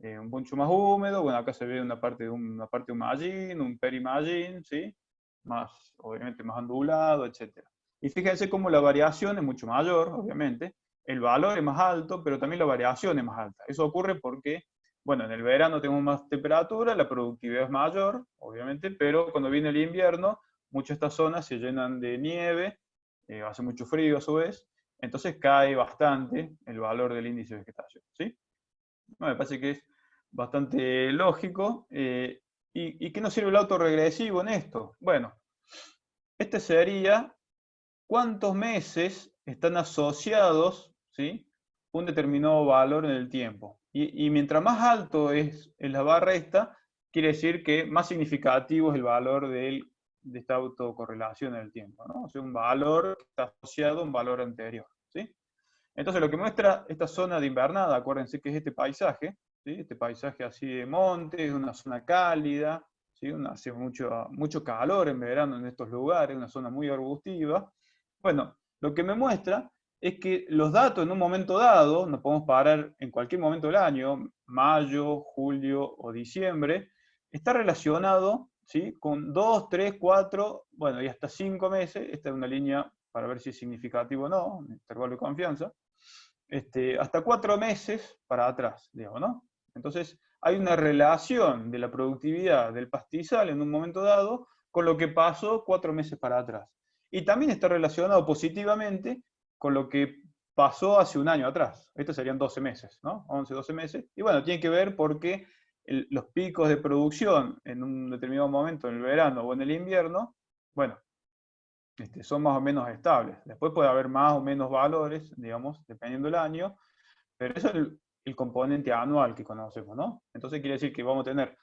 Un poncho más húmedo, bueno, acá se ve una parte de un mallín, un perimallín, ¿sí? Más, obviamente más ondulado, etc. Y fíjense cómo la variación es mucho mayor, obviamente, el valor es más alto, pero también la variación es más alta. Eso ocurre porque, bueno, en el verano tenemos más temperatura, la productividad es mayor, obviamente, pero cuando viene el invierno, muchas de estas zonas se llenan de nieve, hace mucho frío a su vez, entonces cae bastante el valor del índice de vegetación, ¿sí? No, me parece que es bastante lógico. ¿Y qué nos sirve el autorregresivo en esto? Bueno, este sería cuántos meses están asociados, ¿sí? Un determinado valor en el tiempo. Y mientras más alto es la barra esta, quiere decir que más significativo es el valor de esta autocorrelación en el tiempo, ¿no? O sea, un valor que está asociado a un valor anterior, ¿sí? Entonces lo que muestra esta zona de invernada, acuérdense que es este paisaje, ¿sí? Este paisaje así de monte, es una zona cálida, ¿sí? Hace mucho calor en verano en estos lugares, una zona muy arbustiva. Bueno, lo que me muestra es que los datos en un momento dado, nos podemos parar en cualquier momento del año, mayo, julio o diciembre, está relacionado, ¿sí? Con 2, 3, 4, bueno, y hasta 5 meses. Esta es una línea para ver si es significativo o no, un intervalo de confianza. Hasta 4 meses para atrás, digamos, ¿no? Entonces, hay una relación de la productividad del pastizal en un momento dado con lo que pasó 4 meses para atrás. Y también está relacionado positivamente con lo que pasó hace un año atrás. Estos serían 12 meses, ¿no? 11, 12 meses. Y bueno, tiene que ver porque los picos de producción en un determinado momento, en el verano o en el invierno, bueno, son más o menos estables. Después puede haber más o menos valores, digamos, dependiendo del año, pero eso es el componente anual que conocemos, ¿no? Entonces quiere decir que vamos a tener,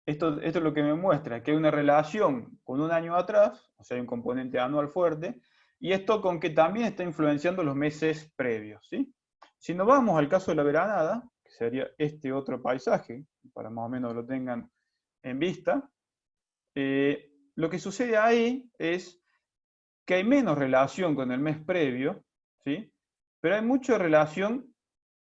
esto es lo que me muestra, que hay una relación con un año atrás, o sea, hay un componente anual fuerte, y esto con que también está influenciando los meses previos, ¿sí? Si nos vamos al caso de la veranada, que sería este otro paisaje, para más o menos lo tengan en vista, lo que sucede ahí es que hay menos relación con el mes previo, ¿sí? Pero hay mucha relación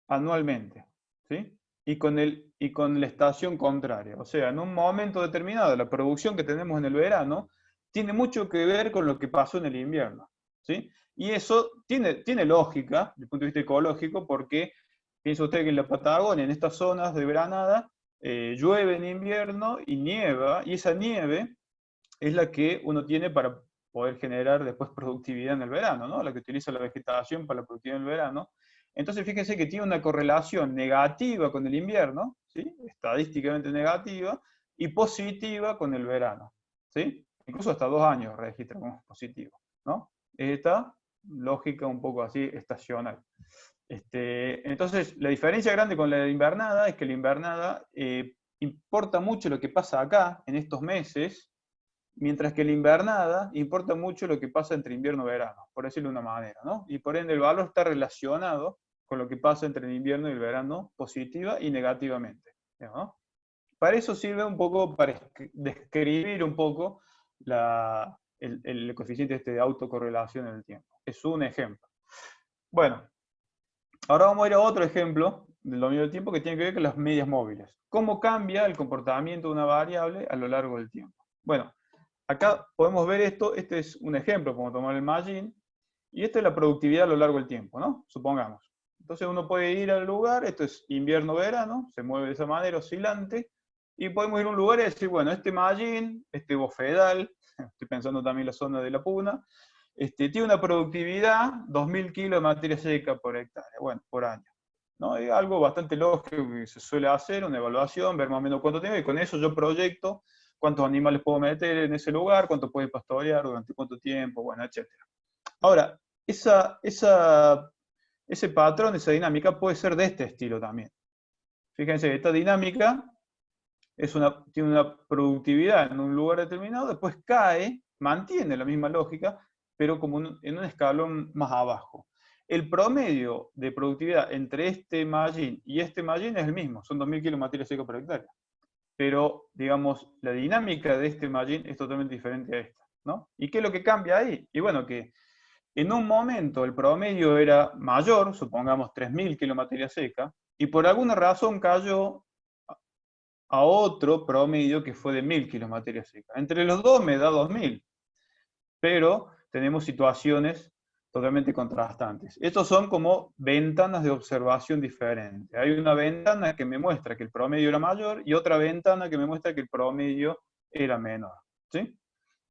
anualmente, ¿sí? Y con el y con la estación contraria. O sea, en un momento determinado, la producción que tenemos en el verano tiene mucho que ver con lo que pasó en el invierno, ¿sí? Y eso tiene lógica, desde el punto de vista ecológico, porque piensa usted que en la Patagonia, en estas zonas de veranada, llueve en invierno y nieva, y esa nieve es la que uno tiene para poder generar después productividad en el verano, ¿no? La que utiliza la vegetación para la productividad en el verano. Entonces, fíjense que tiene una correlación negativa con el invierno, ¿sí? Estadísticamente negativa, y positiva con el verano, ¿sí? Incluso hasta 2 años registra como positivo, ¿no? Esta lógica un poco así estacional. Entonces, la diferencia grande con la invernada es que la invernada importa mucho lo que pasa acá, en estos meses, mientras que la invernada importa mucho lo que pasa entre invierno y verano, por decirlo de una manera, ¿no? Y por ende el valor está relacionado con lo que pasa entre el invierno y el verano, positiva y negativamente, ¿no? Para eso sirve un poco para describir un poco el coeficiente de autocorrelación en el tiempo. Es un ejemplo. Bueno, ahora vamos a ir a otro ejemplo del dominio del tiempo que tiene que ver con las medias móviles. ¿Cómo cambia el comportamiento de una variable a lo largo del tiempo? Bueno, acá podemos ver esto, este es un ejemplo, como tomar el margin, y esta es la productividad a lo largo del tiempo, ¿no? Supongamos. Entonces uno puede ir al lugar, esto es invierno-verano, se mueve de esa manera, oscilante, y podemos ir a un lugar y decir, bueno, este margin, este bofedal, estoy pensando también en la zona de la Puna, tiene una productividad, 2.000 kilos de materia seca por hectárea, bueno, por año. ¿No? Es algo bastante lógico que se suele hacer, una evaluación, ver más o menos cuánto tiene, y con eso yo proyecto cuántos animales puedo meter en ese lugar, cuánto puede pastorear, durante cuánto tiempo, bueno, etc. Ahora, ese patrón, esa dinámica puede ser de este estilo también. Fíjense, esta dinámica tiene una productividad en un lugar determinado, después cae, mantiene la misma lógica, pero como en un escalón más abajo. El promedio de productividad entre este margin y este margin es el mismo, son 2.000 kilos de materia seca por hectárea. Pero, digamos, la dinámica de este margin es totalmente diferente a esta, ¿no? ¿Y qué es lo que cambia ahí? Y bueno, que en un momento el promedio era mayor, supongamos 3.000 kilos de materia seca, y por alguna razón cayó a otro promedio que fue de 1.000 kilos de materia seca. Entre los dos me da 2.000, pero tenemos situaciones totalmente contrastantes. Estos son como ventanas de observación diferentes. Hay una ventana que me muestra que el promedio era mayor y otra ventana que me muestra que el promedio era menor, ¿sí?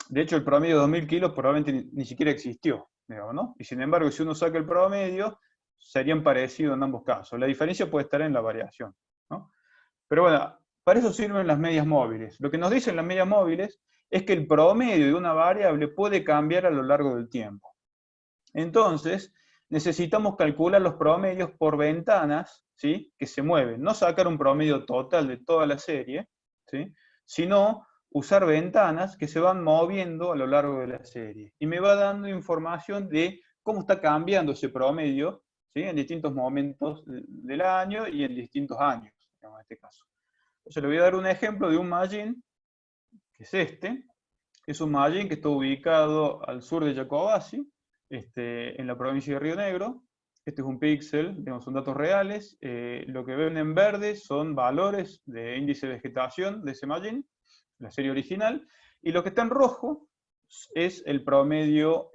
De hecho, el promedio de 2.000 kilos probablemente ni siquiera existió, digamos, ¿no? Y sin embargo, si uno saca el promedio, serían parecidos en ambos casos. La diferencia puede estar en la variación, ¿no? Pero bueno, para eso sirven las medias móviles. Lo que nos dicen las medias móviles es que el promedio de una variable puede cambiar a lo largo del tiempo. Entonces, necesitamos calcular los promedios por ventanas, ¿sí?, que se mueven. No sacar un promedio total de toda la serie, ¿sí?, sino usar ventanas que se van moviendo a lo largo de la serie. Y me va dando información de cómo está cambiando ese promedio, ¿sí?, en distintos momentos del año y en distintos años, en este caso. Entonces le voy a dar un ejemplo de un margin, que es este. Es un margin que está ubicado al sur de Jacobasi, en la provincia de Río Negro. Este es un píxel, son datos reales. Lo que ven en verde son valores de índice de vegetación de ese margin, la serie original. Y lo que está en rojo es el promedio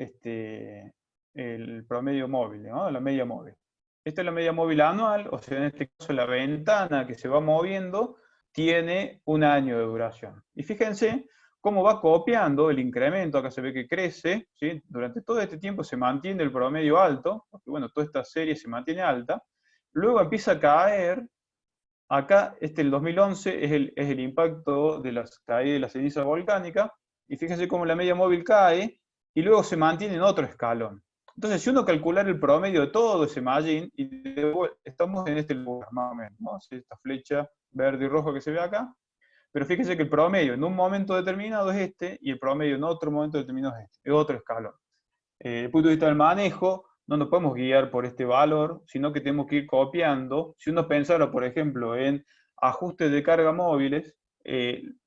móvil, ¿no?, la media móvil. Esta es la media móvil anual, o sea, en este caso la ventana que se va moviendo tiene un año de duración. Y fíjense cómo va copiando el incremento, acá se ve que crece, ¿sí? Durante todo este tiempo se mantiene el promedio alto, porque bueno, toda esta serie se mantiene alta, luego empieza a caer, acá el 2011 es el impacto de las caídas de la ceniza volcánica, y fíjense cómo la media móvil cae, y luego se mantiene en otro escalón. Entonces, si uno calcular el promedio de todo ese margin, y estamos en este lugar más o menos, ¿no? Esta flecha verde y rojo que se ve acá, pero fíjense que el promedio en un momento determinado es este, y el promedio en otro momento determinado es este, es otro escalón. Desde el punto de vista del manejo, no nos podemos guiar por este valor, sino que tenemos que ir copiando. Si uno pensara, por ejemplo, en ajustes de carga móviles,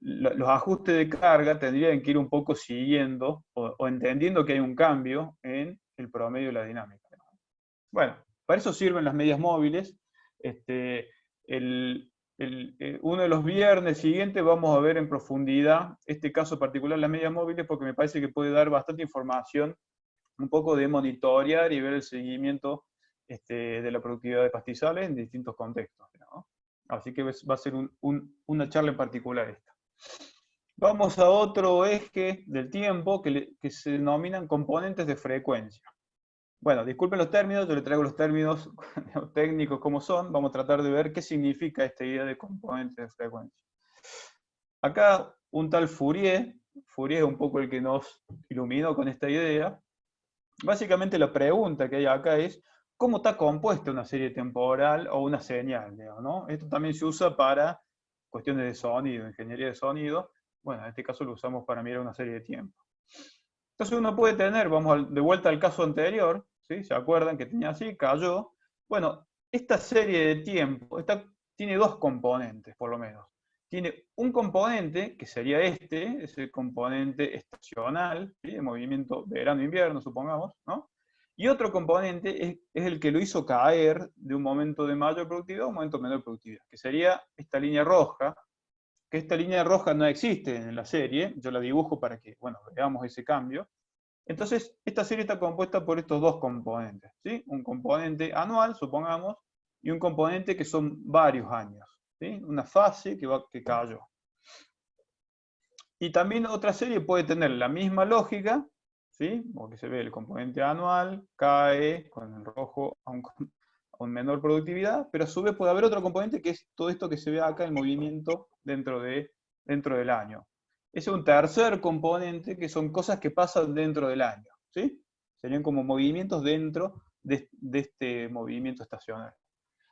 los ajustes de carga tendrían que ir un poco siguiendo o entendiendo que hay un cambio en el promedio de la dinámica. Bueno, para eso sirven las medias móviles. El uno de los viernes siguientes vamos a ver en profundidad este caso particular, las medias móviles, porque me parece que puede dar bastante información, un poco de monitorear y ver el seguimiento de la productividad de pastizales en distintos contextos, ¿no? Así que va a ser una charla en particular esta. Vamos a otro eje del tiempo que se denominan componentes de frecuencia. Bueno, disculpen los términos, yo les traigo los términos técnicos como son, vamos a tratar de ver qué significa esta idea de componentes de frecuencia. Acá un tal Fourier es un poco el que nos iluminó con esta idea. Básicamente la pregunta que hay acá es, ¿cómo está compuesta una serie temporal o una señal? Digamos, ¿no? Esto también se usa para cuestiones de sonido, ingeniería de sonido. Bueno, en este caso lo usamos para mirar una serie de tiempo. Entonces uno puede tener, vamos de vuelta al caso anterior, ¿sí? ¿Se acuerdan que tenía así? Cayó. Bueno, esta serie de tiempo tiene dos componentes, por lo menos. Tiene un componente, que sería es el componente estacional, ¿sí? De movimiento verano-invierno, supongamos, ¿no? Y otro componente es el que lo hizo caer de un momento de mayor productividad a un momento de menor productividad, que sería esta línea roja, que esta línea roja no existe en la serie, yo la dibujo para que, bueno, veamos ese cambio. Entonces, esta serie está compuesta por estos dos componentes, ¿sí? Un componente anual, supongamos, y un componente que son varios años, ¿sí? Una fase que cayó. Y también otra serie puede tener la misma lógica, ¿sí? Porque se ve el componente anual, cae con el rojo a un menor productividad, pero a su vez puede haber otro componente que es todo esto que se ve acá, el movimiento dentro del año. Ese es un tercer componente que son cosas que pasan dentro del año, ¿sí? Serían como movimientos dentro de este movimiento estacionario.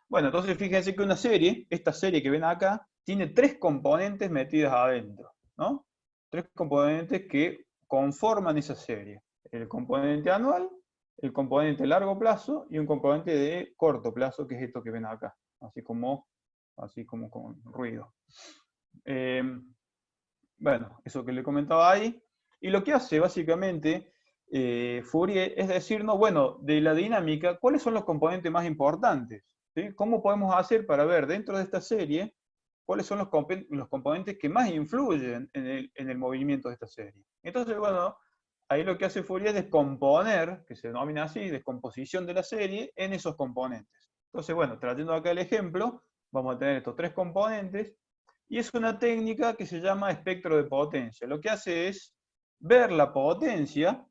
Bueno, entonces fíjense que esta serie que ven acá, tiene tres componentes metidas adentro, ¿no? Tres componentes que conforman esa serie. El componente anual, el componente de largo plazo y un componente de corto plazo, que es esto que ven acá, así como con ruido. Bueno, eso que le comentaba ahí. Y lo que hace básicamente Fourier es decirnos, bueno, de la dinámica, ¿cuáles son los componentes más importantes? ¿Sí? ¿Cómo podemos hacer para ver dentro de esta serie cuáles son los componentes que más influyen en el movimiento de esta serie? Entonces, bueno, ahí lo que hace Fourier es descomponer, que se denomina así, descomposición de la serie, en esos componentes. Entonces, bueno, trayendo acá el ejemplo, vamos a tener estos tres componentes, y es una técnica que se llama espectro de potencia. Lo que hace es ver la potencia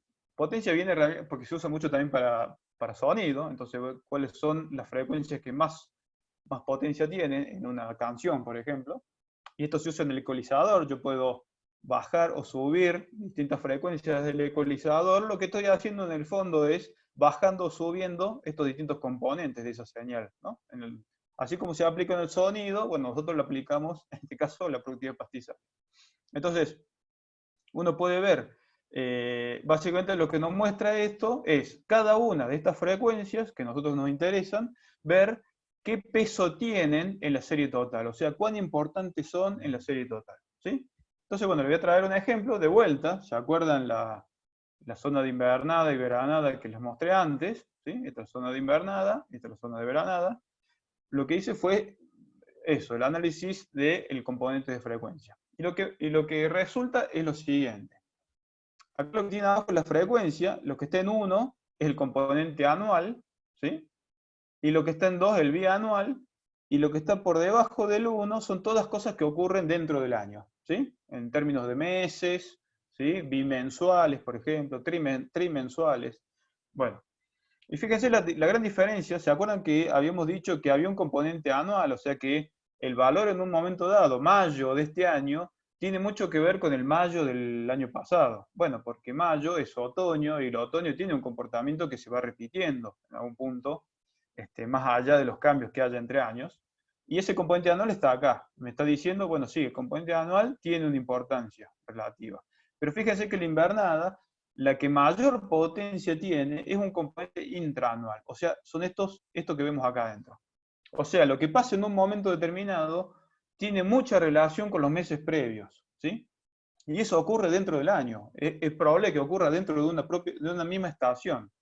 viene porque se usa mucho también para sonido, entonces cuáles son las frecuencias que más potencia tienen en una canción, por ejemplo. Y esto se usa en el ecualizador, yo puedo bajar o subir distintas frecuencias del ecualizador. Lo que estoy haciendo en el fondo es bajando o subiendo estos distintos componentes de esa señal, ¿no? Así como se aplica en el sonido, bueno, nosotros lo aplicamos, en este caso, la productividad pastiza. Entonces, uno puede ver, básicamente lo que nos muestra esto es cada una de estas frecuencias que a nosotros nos interesan, ver qué peso tienen en la serie total, o sea, cuán importantes son en la serie total, ¿sí? Entonces, bueno, le voy a traer un ejemplo de vuelta. ¿Se acuerdan la zona de invernada y veranada que les mostré antes? ¿Sí? Esta es la zona de invernada, esta es la zona de veranada. Lo que hice fue eso, el análisis del componente de frecuencia. Y lo que resulta es lo siguiente. Acá lo que tiene abajo es la frecuencia, lo que está en 1 es el componente anual, ¿sí? Y lo que está en 2 es el bianual, y lo que está por debajo del 1 son todas cosas que ocurren dentro del año, ¿sí? En términos de meses, ¿sí? Bimensuales, por ejemplo, trimensuales. Bueno, y fíjense la gran diferencia. ¿Se acuerdan que habíamos dicho que había un componente anual? O sea que el valor en un momento dado, mayo de este año, tiene mucho que ver con el mayo del año pasado. Bueno, porque mayo es otoño y el otoño tiene un comportamiento que se va repitiendo en algún punto, más allá de los cambios que haya entre años. Y ese componente anual está acá. Me está diciendo, bueno, sí, el componente anual tiene una importancia relativa. Pero fíjense que la invernada, la que mayor potencia tiene es un componente intraanual. O sea, son esto que vemos acá adentro. O sea, lo que pasa en un momento determinado tiene mucha relación con los meses previos, ¿sí? Y eso ocurre dentro del año. Es probable que ocurra dentro de una misma estación.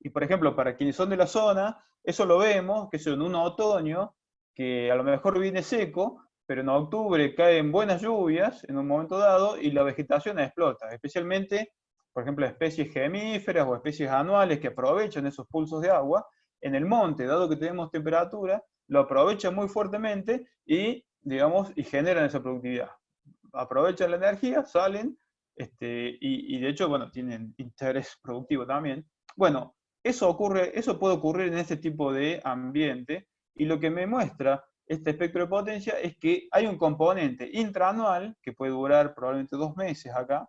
Y por ejemplo, para quienes son de la zona, eso lo vemos, que es en un otoño, que a lo mejor viene seco, pero en octubre caen buenas lluvias en un momento dado y la vegetación explota, especialmente, por ejemplo, especies gemíferas o especies anuales que aprovechan esos pulsos de agua. En el monte, dado que tenemos temperatura, lo aprovechan muy fuertemente y, digamos, y generan esa productividad. Aprovechan la energía, salen, y de hecho, bueno, tienen interés productivo también. Bueno, eso puede ocurrir en este tipo de ambiente, y lo que me muestra este espectro de potencia es que hay un componente intraanual, que puede durar probablemente 2 meses acá,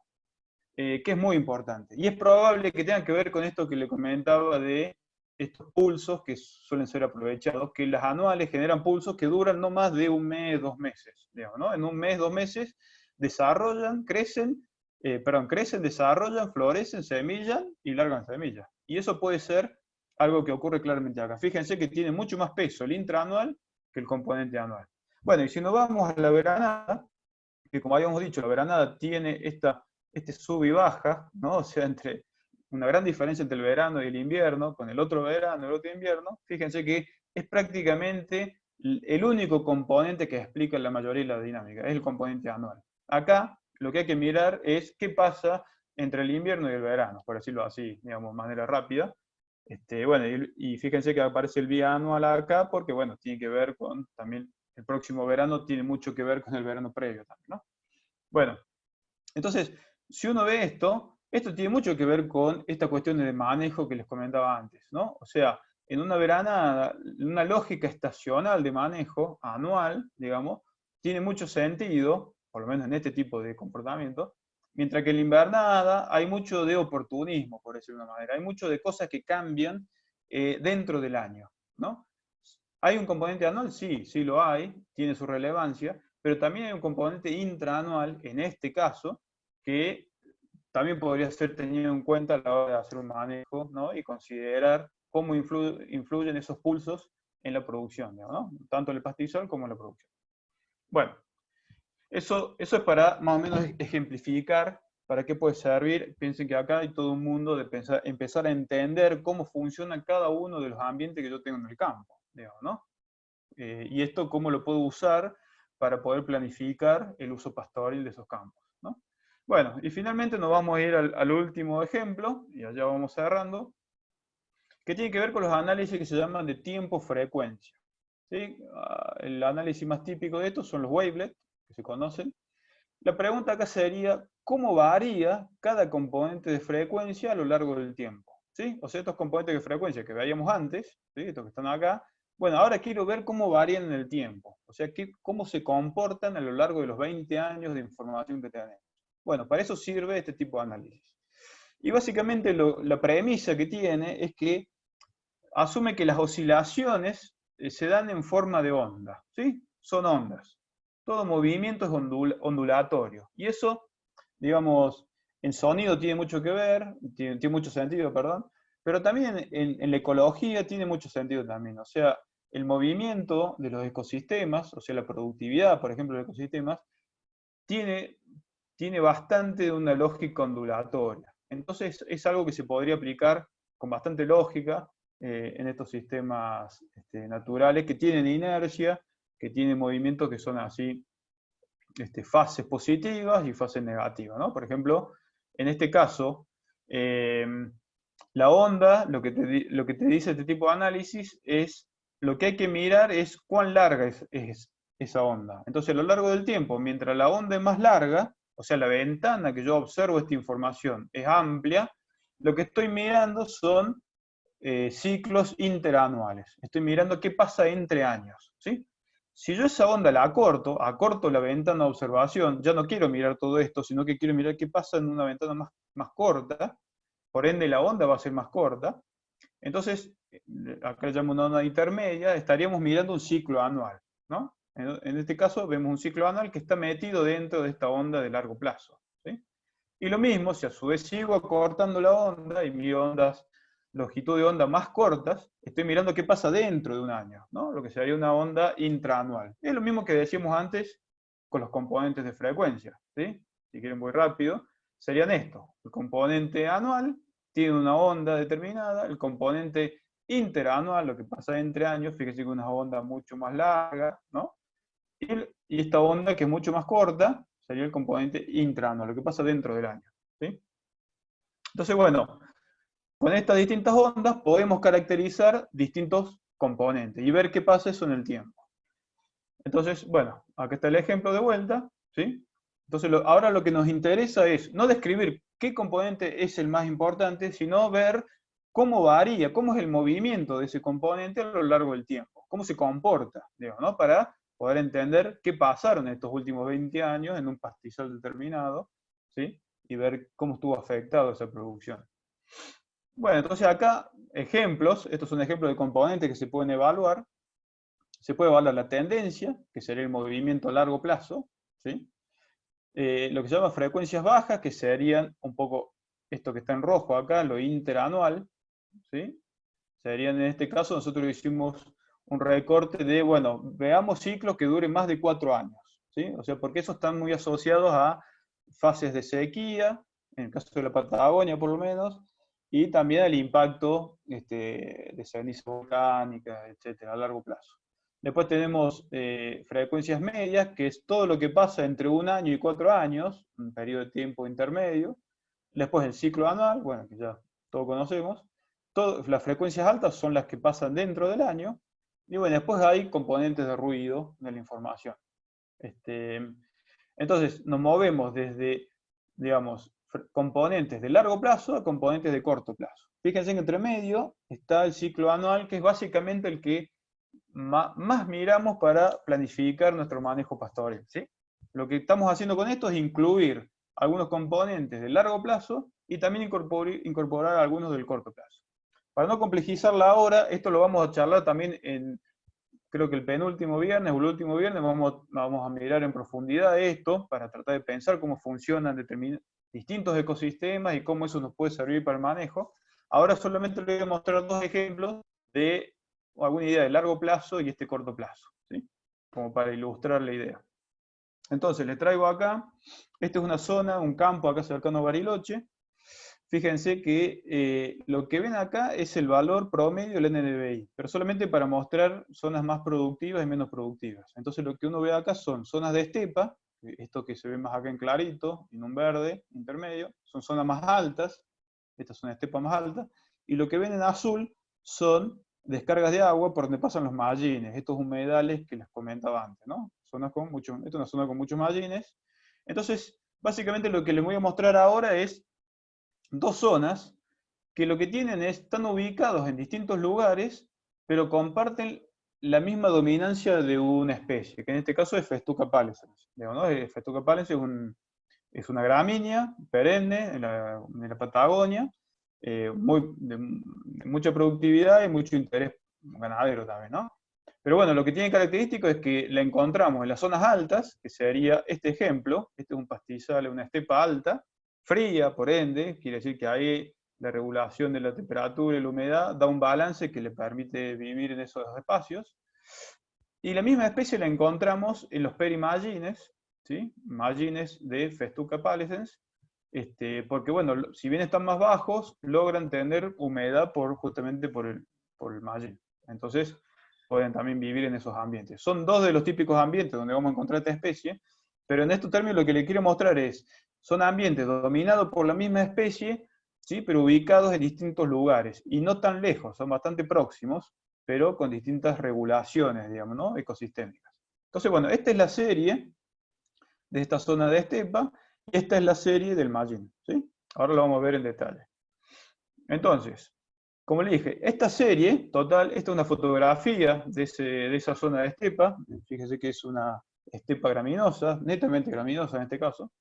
que es muy importante. Y es probable que tenga que ver con esto que le comentaba de estos pulsos que suelen ser aprovechados, que las anuales generan pulsos que duran no más de 1 mes, 2 meses. Digamos, ¿no? En 1 mes, 2 meses desarrollan, crecen, desarrollan, florecen, semillan y largan semillas. Y eso puede ser algo que ocurre claramente acá. Fíjense que tiene mucho más peso el intraanual que el componente anual. Bueno, y si nos vamos a la veranada, que como habíamos dicho, la veranada tiene este sub y baja, ¿no? O sea, entre una gran diferencia entre el verano y el invierno, con el otro verano y el otro invierno. Fíjense que es prácticamente el único componente que explica la mayoría de la dinámica, es el componente anual. Acá lo que hay que mirar es qué pasa entre el invierno y el verano, por decirlo así, digamos, de manera rápida. Bueno, y fíjense que aparece el bianual acá porque, bueno, tiene que ver con también el próximo verano, tiene mucho que ver con el verano previo también, ¿no? Bueno, entonces, si uno ve esto tiene mucho que ver con esta cuestión de manejo que les comentaba antes, ¿no? O sea, en una veranada, una lógica estacional de manejo anual, digamos, tiene mucho sentido, por lo menos en este tipo de comportamiento, mientras que en la invernada hay mucho de oportunismo, por decirlo de una manera, hay mucho de cosas que cambian dentro del año, ¿no? ¿Hay un componente anual? Sí, sí lo hay, tiene su relevancia, pero también hay un componente intraanual, en este caso, que también podría ser tenido en cuenta a la hora de hacer un manejo, ¿no? Y considerar cómo influyen esos pulsos en la producción, ¿no? Tanto en el pastizal como en la producción. Bueno, eso es para más o menos ejemplificar para qué puede servir. Piensen que acá hay todo un mundo de empezar a entender cómo funciona cada uno de los ambientes que yo tengo en el campo, digamos, ¿no? Y esto cómo lo puedo usar para poder planificar el uso pastoril de esos campos, ¿no? Bueno, y finalmente nos vamos a ir al último ejemplo, y allá vamos cerrando, que tiene que ver con los análisis que se llaman de tiempo-frecuencia. ¿Sí? El análisis más típico de estos son los wavelets, que se conocen. La pregunta acá sería, ¿cómo varía cada componente de frecuencia a lo largo del tiempo? ¿Sí? O sea, estos componentes de frecuencia que veíamos antes, ¿sí? Estos que están acá, bueno, ahora quiero ver cómo varían en el tiempo. O sea, cómo se comportan a lo largo de los 20 años de información que tenemos. Bueno, para eso sirve este tipo de análisis. Y básicamente la premisa que tiene es que asume que las oscilaciones se dan en forma de onda, ¿sí? Son ondas. Todo movimiento es ondulatorio. Y eso, digamos, en sonido tiene mucho que ver, tiene mucho sentido, perdón, pero también en la ecología tiene mucho sentido también. O sea, el movimiento de los ecosistemas, o sea, la productividad, por ejemplo, de los ecosistemas, tiene bastante de una lógica ondulatoria. Entonces, es algo que se podría aplicar con bastante lógica en estos sistemas naturales que tienen inercia, que tienen movimientos que son así, fases positivas y fases negativas, ¿no? Por ejemplo, en este caso, la onda, lo que te dice este tipo de análisis es, lo que hay que mirar es cuán larga es esa onda. Entonces, a lo largo del tiempo, mientras la onda es más larga, o sea, la ventana que yo observo esta información es amplia, lo que estoy mirando son ciclos interanuales. Estoy mirando qué pasa entre años, ¿sí? Si yo esa onda la acorto la ventana de observación, ya no quiero mirar todo esto, sino que quiero mirar qué pasa en una ventana más corta, por ende la onda va a ser más corta. Entonces, acá le llamo una onda intermedia, estaríamos mirando un ciclo anual, ¿no? En este caso vemos un ciclo anual que está metido dentro de esta onda de largo plazo, ¿sí? Y lo mismo, si a su vez sigo acortando la onda y miro ondas, longitud de onda más cortas, estoy mirando qué pasa dentro de un año, ¿no? Lo que sería una onda intraanual. Es lo mismo que decíamos antes con los componentes de frecuencia, ¿sí? Si quieren muy rápido, serían estos. El componente anual tiene una onda determinada, el componente interanual, lo que pasa entre años, fíjense que una onda mucho más larga, ¿no? Y esta onda que es mucho más corta, sería el componente intraanual, lo que pasa dentro del año, ¿sí? Entonces, bueno, con estas distintas ondas podemos caracterizar distintos componentes y ver qué pasa eso en el tiempo. Entonces, bueno, acá está el ejemplo de vuelta, ¿sí? Entonces, ahora lo que nos interesa es no describir qué componente es el más importante, sino ver cómo varía, cómo es el movimiento de ese componente a lo largo del tiempo, cómo se comporta, digamos, ¿no? Para poder entender qué pasaron estos últimos 20 años en un pastizal determinado, ¿sí? Y ver cómo estuvo afectado esa producción. Bueno, entonces acá, ejemplos, estos son ejemplos de componentes que se pueden evaluar. Se puede evaluar la tendencia, que sería el movimiento a largo plazo, ¿sí? Lo que se llama frecuencias bajas, que serían un poco esto que está en rojo acá, lo interanual, ¿sí? Serían en este caso, nosotros hicimos un recorte de, bueno, veamos ciclos que duren más de 4 años, ¿sí? O sea, porque esos están muy asociados a fases de sequía, en el caso de la Patagonia por lo menos, y también al impacto de ceniza volcánica, etcétera, a largo plazo. Después tenemos frecuencias medias, que es todo lo que pasa entre 1 año y 4 años, un periodo de tiempo intermedio. Después el ciclo anual, bueno, que ya todos conocemos. Las frecuencias altas son las que pasan dentro del año. Y bueno, después hay componentes de ruido de la información. Entonces, nos movemos desde, digamos, componentes de largo plazo a componentes de corto plazo. Fíjense que entre medio está el ciclo anual, que es básicamente el que más miramos para planificar nuestro manejo pastoril, ¿sí? Lo que estamos haciendo con esto es incluir algunos componentes de largo plazo y también incorporar algunos del corto plazo. Para no complejizarla ahora, esto lo vamos a charlar también en, creo que el penúltimo viernes o el último viernes, vamos a mirar en profundidad esto para tratar de pensar cómo funcionan distintos ecosistemas y cómo eso nos puede servir para el manejo. Ahora solamente les voy a mostrar 2 ejemplos de alguna idea de largo plazo y este corto plazo, ¿sí? Como para ilustrar la idea. Entonces, les traigo acá, esta es una zona, un campo acá cercano a Bariloche. Fíjense que lo que ven acá es el valor promedio del NDVI, pero solamente para mostrar zonas más productivas y menos productivas. Entonces lo que uno ve acá son zonas de estepa, esto que se ve más acá en clarito, en un verde intermedio, son zonas más altas, estas son estepas más altas, y lo que ven en azul son descargas de agua por donde pasan los mallines, estos humedales que les comentaba antes, ¿no? Esta es una zona con muchos mallines. Entonces, básicamente lo que les voy a mostrar ahora es 2 zonas que lo que tienen es, están ubicados en distintos lugares, pero comparten la misma dominancia de una especie, que en este caso es Festuca pallescens. ¿No? Festuca pallescens es una gramínea perenne en la Patagonia, de mucha productividad y mucho interés ganadero también, ¿no? Pero bueno, lo que tiene característico es que la encontramos en las zonas altas, que sería este ejemplo, este es un pastizal, una estepa alta, fría, por ende, quiere decir que ahí la regulación de la temperatura y la humedad da un balance que le permite vivir en esos espacios. Y la misma especie la encontramos en los perimallines, ¿sí? Mallines de Festuca pallescens, porque bueno, si bien están más bajos, logran tener humedad justamente por el mallín. Entonces, pueden también vivir en esos ambientes. Son 2 de los típicos ambientes donde vamos a encontrar esta especie, pero en estos términos lo que le quiero mostrar es, son ambientes dominados por la misma especie, ¿sí? Pero ubicados en distintos lugares, y no tan lejos, son bastante próximos, pero con distintas regulaciones, digamos, ¿no? Ecosistémicas. Entonces, bueno, esta es la serie de esta zona de estepa, y esta es la serie del mallín, ¿sí? Ahora lo vamos a ver en detalle. Entonces, como le dije, esta serie, total, esta es una fotografía de esa zona de estepa. Fíjense que es una estepa graminosa, netamente graminosa en este caso.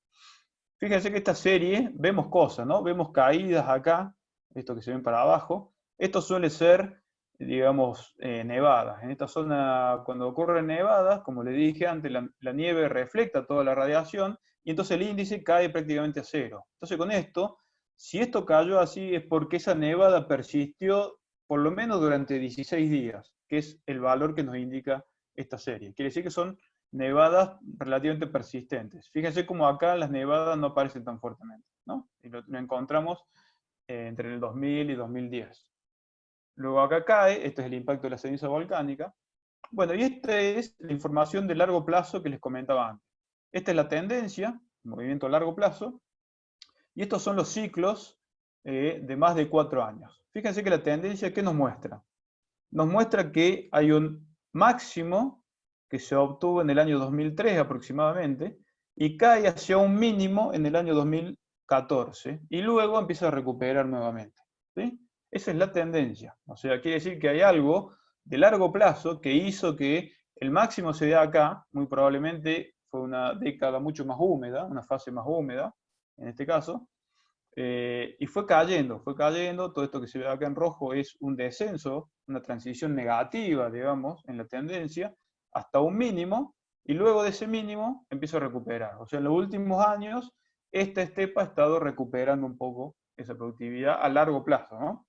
Fíjense que esta serie, vemos cosas, ¿no? Vemos caídas acá, esto que se ven para abajo. Esto suele ser, digamos, nevadas. En esta zona, cuando ocurren nevadas, como le dije antes, la nieve refleja toda la radiación, y entonces el índice cae prácticamente a 0. Entonces con esto, si esto cayó así es porque esa nevada persistió por lo menos durante 16 días, que es el valor que nos indica esta serie. Quiere decir que son nevadas relativamente persistentes. Fíjense cómo acá las nevadas no aparecen tan fuertemente, ¿no? Y lo encontramos entre el 2000 y 2010. luego acá cae, este es el impacto de la ceniza volcánica. Bueno, y esta es la información de largo plazo que les comentaba antes. Esta es la tendencia, movimiento a largo plazo, y estos son los ciclos de más de 4 años. Fíjense que la tendencia, ¿qué nos muestra? Nos muestra que hay un máximo que se obtuvo en el año 2003 aproximadamente, y cae hacia un mínimo en el año 2014, y luego empieza a recuperar nuevamente. ¿Sí? Esa es la tendencia. O sea, quiere decir que hay algo de largo plazo que hizo que el máximo se dé acá, muy probablemente fue una década mucho más húmeda, una fase más húmeda, en este caso, y fue cayendo, todo esto que se ve acá en rojo es un descenso, una transición negativa, digamos, en la tendencia, hasta un mínimo, y luego de ese mínimo empieza a recuperar. O sea, en los últimos años, esta estepa ha estado recuperando un poco esa productividad a largo plazo, ¿no?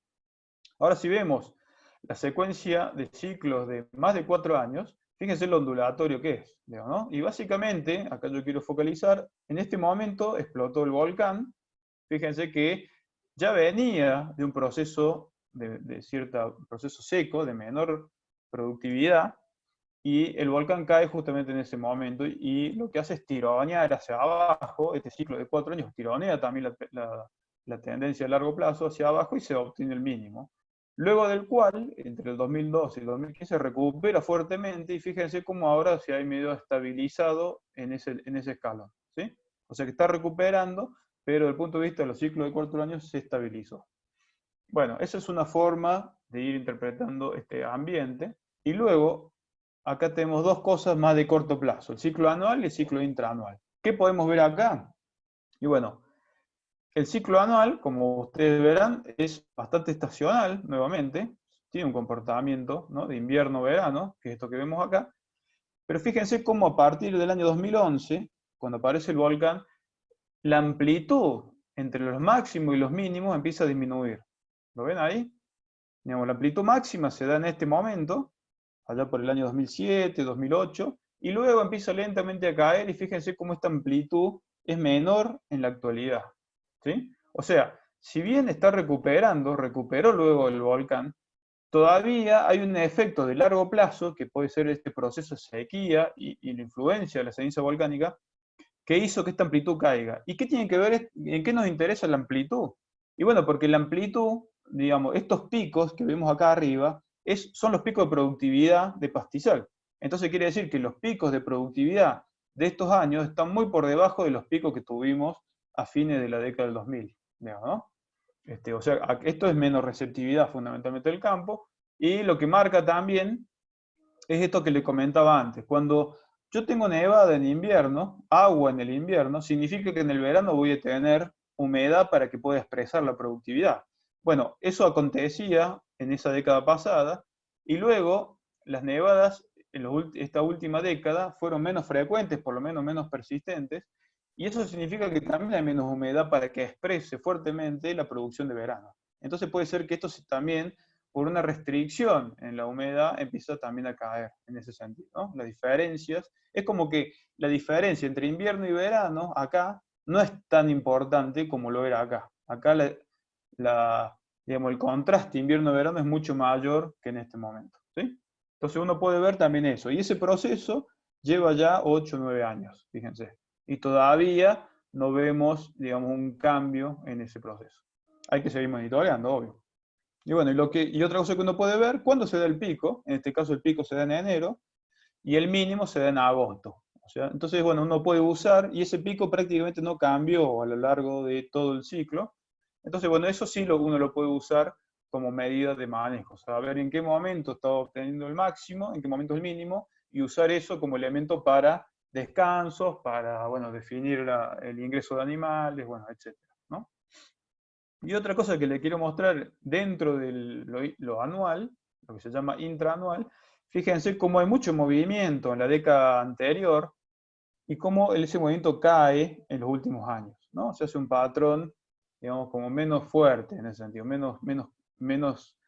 Ahora, si vemos la secuencia de ciclos de más de 4 años, fíjense lo ondulatorio que es, ¿no? Y básicamente, acá yo quiero focalizar, en este momento explotó el volcán. Fíjense que ya venía de un proceso de cierto proceso seco, de menor productividad, y el volcán cae justamente en ese momento, y lo que hace es tironear hacia abajo, este ciclo de 4 años tironea también la tendencia a largo plazo hacia abajo y se obtiene el mínimo. Luego del cual, entre el 2012 y el 2015, recupera fuertemente, y fíjense cómo ahora se ha medio estabilizado en ese escalón, ¿sí? O sea que está recuperando, pero desde el punto de vista de los ciclos de 4 años se estabilizó. Bueno, esa es una forma de ir interpretando este ambiente. Y luego, acá tenemos dos cosas más de corto plazo, el ciclo anual y el ciclo intraanual. ¿Qué podemos ver acá? Y bueno, el ciclo anual, como ustedes verán, es bastante estacional, nuevamente, tiene un comportamiento, ¿no?, de invierno-verano, que es esto que vemos acá, pero fíjense cómo a partir del año 2011, cuando aparece el volcán, la amplitud entre los máximos y los mínimos empieza a disminuir. ¿Lo ven ahí? Digamos, la amplitud máxima se da en este momento, allá por el año 2007, 2008, y luego empieza lentamente a caer, y fíjense cómo esta amplitud es menor en la actualidad. ¿Sí? O sea, si bien está recuperó luego el volcán, todavía hay un efecto de largo plazo, que puede ser este proceso de sequía y la influencia de la ceniza volcánica, que hizo que esta amplitud caiga. ¿Y qué tiene que ver? ¿En qué nos interesa la amplitud? Y bueno, porque la amplitud, digamos, estos picos que vemos acá arriba, son los picos de productividad de pastizal. Entonces quiere decir que los picos de productividad de estos años están muy por debajo de los picos que tuvimos a fines de la década del 2000, digamos, ¿no? O sea, esto es menos receptividad fundamentalmente del campo, y lo que marca también es esto que le comentaba antes. Cuando yo tengo nevada en invierno, agua en el invierno, significa que en el verano voy a tener humedad para que pueda expresar la productividad. Bueno, eso acontecía en esa década pasada, y luego las nevadas en esta última década fueron menos frecuentes, por lo menos menos persistentes, y eso significa que también hay menos humedad para que exprese fuertemente la producción de verano. Entonces puede ser que esto también, por una restricción en la humedad, empieza también a caer en ese sentido, ¿no? Las diferencias, es como que la diferencia entre invierno y verano acá no es tan importante como lo era acá. Acá digamos, el contraste invierno-verano es mucho mayor que en este momento, ¿sí? Entonces uno puede ver también eso, y ese proceso lleva ya 8 o 9 años, fíjense, y todavía no vemos, digamos, un cambio en ese proceso. Hay que seguir monitoreando, obvio. Y bueno, y otra cosa que uno puede ver, ¿cuándo se da el pico? En este caso el pico se da en enero, y el mínimo se da en agosto. O sea, entonces, bueno, uno puede usar, y ese pico prácticamente no cambió a lo largo de todo el ciclo. Entonces, bueno, eso sí uno lo puede usar como medida de manejo. O sea, ver en qué momento está obteniendo el máximo, en qué momento el mínimo, y usar eso como elemento para descansos, para, bueno, definir el ingreso de animales, bueno, etc., ¿no? Y otra cosa que le quiero mostrar dentro de lo anual, lo que se llama intraanual, fíjense cómo hay mucho movimiento en la década anterior y cómo ese movimiento cae en los últimos años, ¿no? Se hace un patrón, digamos, como menos fuerte en ese sentido, menos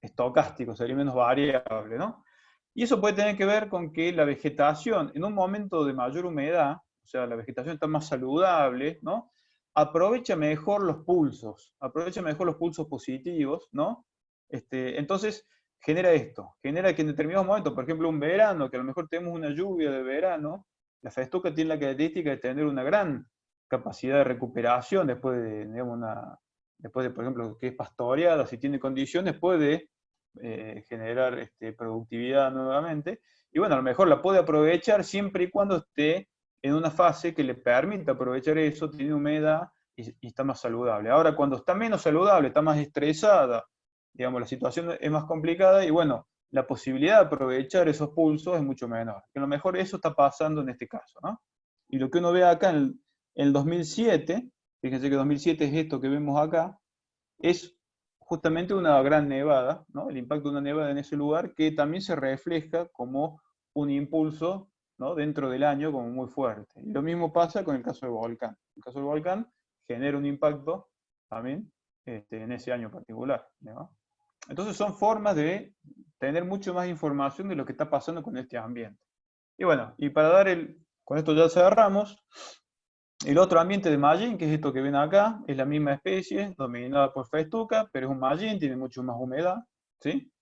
estocástico, sería menos variable, ¿no? Y eso puede tener que ver con que la vegetación, en un momento de mayor humedad, o sea, la vegetación está más saludable, ¿no? Aprovecha mejor los pulsos positivos, ¿no? Entonces, genera esto, genera que en determinados momentos, por ejemplo un verano, que a lo mejor tenemos una lluvia de verano, la festuca tiene la característica de tener una gran capacidad de recuperación después de, digamos, después de, por ejemplo, que es pastoreada, si tiene condiciones, puede generar productividad nuevamente. Y bueno, a lo mejor la puede aprovechar siempre y cuando esté en una fase que le permita aprovechar eso, tiene humedad y está más saludable. Ahora, cuando está menos saludable, está más estresada, digamos, la situación es más complicada y bueno, la posibilidad de aprovechar esos pulsos es mucho menor. Que a lo mejor eso está pasando en este caso, ¿no? Y lo que uno ve acá en el 2007, fíjense que 2007 es esto que vemos acá, es justamente una gran nevada, ¿no? El impacto de una nevada en ese lugar que también se refleja como un impulso, ¿no? Dentro del año como muy fuerte. Y lo mismo pasa con el caso del volcán. El caso del volcán genera un impacto también en ese año particular, ¿no? Entonces son formas de tener mucho más información de lo que está pasando con este ambiente. Y bueno, y para dar con esto ya cerramos. El otro ambiente de Mallín, que es esto que ven acá, es la misma especie, dominada por festuca, pero es un Mallín, tiene mucho más humedad, ¿sí?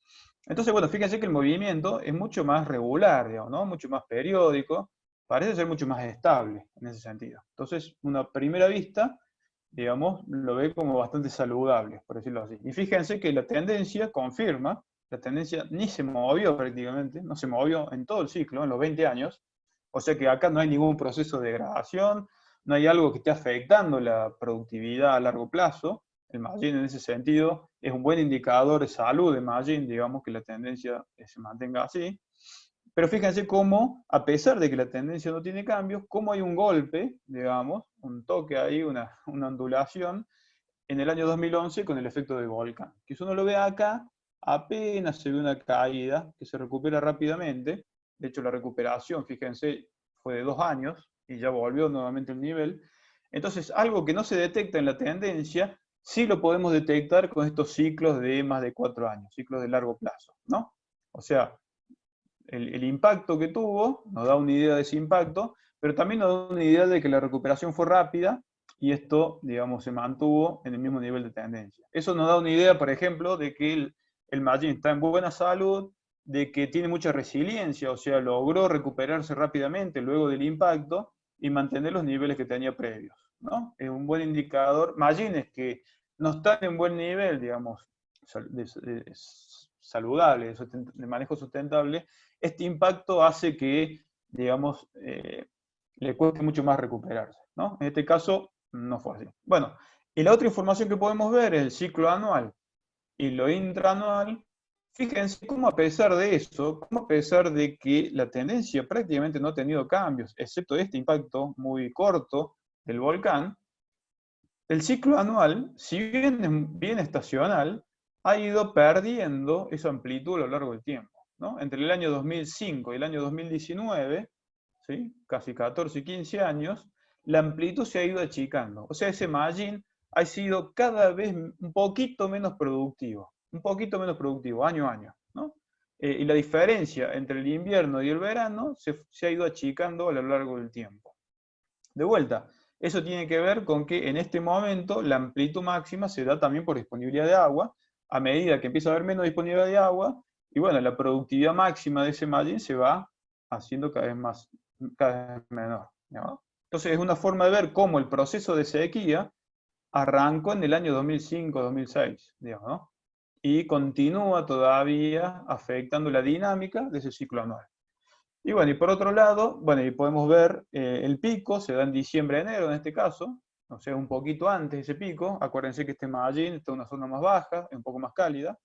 Entonces, bueno, fíjense que el movimiento es mucho más regular, digamos, ¿no? Mucho más periódico, parece ser mucho más estable en ese sentido. Entonces, una primera vista, digamos, lo ve como bastante saludable, por decirlo así. Y fíjense que la tendencia confirma, la tendencia ni se movió prácticamente, no se movió en todo el ciclo, en los 20 años, o sea que acá no hay ningún proceso de degradación, no hay algo que esté afectando la productividad a largo plazo. El margin en ese sentido es un buen indicador de salud de margin, digamos que la tendencia se mantenga así. Pero fíjense cómo, a pesar de que la tendencia no tiene cambios, cómo hay un golpe, digamos, un toque ahí, una ondulación, en el año 2011 con el efecto de volcán. Que si uno lo ve acá, apenas se ve una caída que se recupera rápidamente. De hecho, la recuperación, fíjense, fue de 2 años y ya volvió nuevamente el nivel. Entonces, algo que no se detecta en la tendencia, sí lo podemos detectar con estos ciclos de más de 4 años, ciclos de largo plazo, ¿no? O sea, el impacto que tuvo nos da una idea de ese impacto, pero también nos da una idea de que la recuperación fue rápida y esto, digamos, se mantuvo en el mismo nivel de tendencia. Eso nos da una idea, por ejemplo, de que el margin está en buena salud, de que tiene mucha resiliencia, o sea, logró recuperarse rápidamente luego del impacto y mantener los niveles que tenía previos, ¿no? Es un buen indicador. Margines que no están en buen nivel, digamos, saludable, de manejo sustentable, este impacto hace que, digamos, le cueste mucho más recuperarse, ¿no? En este caso, no fue así. Bueno, y la otra información que podemos ver es el ciclo anual y lo intraanual. Fíjense cómo a pesar de eso, cómo a pesar de que la tendencia prácticamente no ha tenido cambios, excepto este impacto muy corto del volcán, el ciclo anual, si bien es bien estacional, ha ido perdiendo esa amplitud a lo largo del tiempo, ¿no? Entre el año 2005 y el año 2019, ¿sí? Casi 14 y 15 años, la amplitud se ha ido achicando. O sea, ese margin ha sido cada vez un poquito menos productivo año a año, ¿no? Y la diferencia entre el invierno y el verano se ha ido achicando a lo largo del tiempo. De vuelta, eso tiene que ver con que en este momento la amplitud máxima se da también por disponibilidad de agua, a medida que empieza a haber menos disponibilidad de agua, y bueno, la productividad máxima de ese margin se va haciendo cada vez menor, ¿no? Entonces es una forma de ver cómo el proceso de sequía arrancó en el año 2005-2006, digamos, ¿no? Y continúa todavía afectando la dinámica de ese ciclo anual. Y bueno, y por otro lado, bueno, y podemos ver el pico, se da en diciembre-enero en este caso, o sea, un poquito antes de ese pico. Acuérdense que este Magallín está en una zona más baja, un poco más cálida,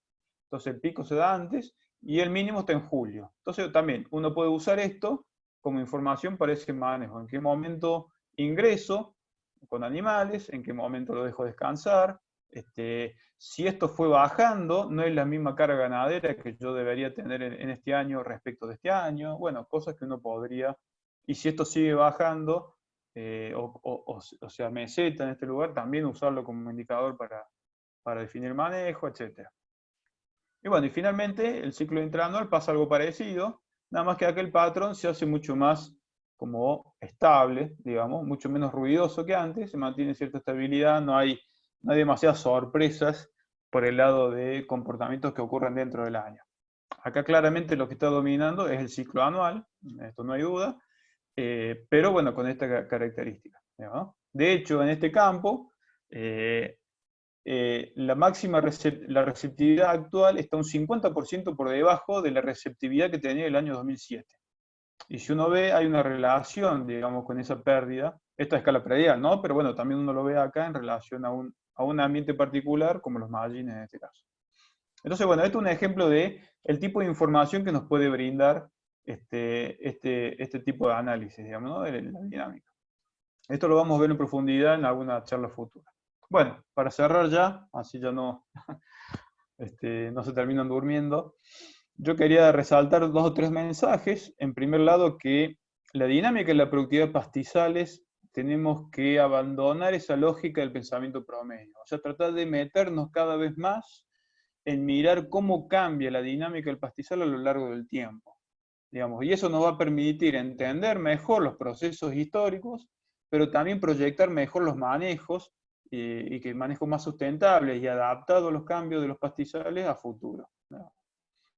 entonces el pico se da antes y el mínimo está en julio. Entonces también uno puede usar esto como información para ese manejo, en qué momento ingreso con animales, en qué momento lo dejo descansar. Si esto fue bajando, no es la misma carga ganadera que yo debería tener en este año respecto de este año. Bueno, cosas que uno podría, y si esto sigue bajando, o sea, meseta en este lugar, también usarlo como indicador para definir manejo, etc. Y bueno, y finalmente el ciclo intraanual pasa algo parecido, nada más que aquel patrón se hace mucho más como estable, digamos, mucho menos ruidoso que antes, se mantiene cierta estabilidad, no hay demasiadas sorpresas por el lado de comportamientos que ocurren dentro del año. Acá claramente lo que está dominando es el ciclo anual, esto no hay duda, pero bueno, con esta característica, ¿no? De hecho, en este campo, la receptividad actual está un 50% por debajo de la receptividad que tenía el año 2007. Y si uno ve, hay una relación, digamos, con esa pérdida, esta escala predial, ¿no? Pero bueno, también uno lo ve acá en relación a un ambiente particular, como los margines en este caso. Entonces, bueno, esto es un ejemplo de el tipo de información que nos puede brindar este tipo de análisis, digamos, ¿no? De la dinámica. Esto lo vamos a ver en profundidad en alguna charla futura. Bueno, para cerrar ya, así ya no, no se terminan durmiendo, yo quería resaltar 2 o 3 mensajes. En primer lado, que la dinámica y la productividad de pastizales tenemos que abandonar esa lógica del pensamiento promedio. O sea, tratar de meternos cada vez más en mirar cómo cambia la dinámica del pastizal a lo largo del tiempo. Digamos, y eso nos va a permitir entender mejor los procesos históricos, pero también proyectar mejor los manejos y que manejos más sustentables y adaptados a los cambios de los pastizales a futuro, ¿no?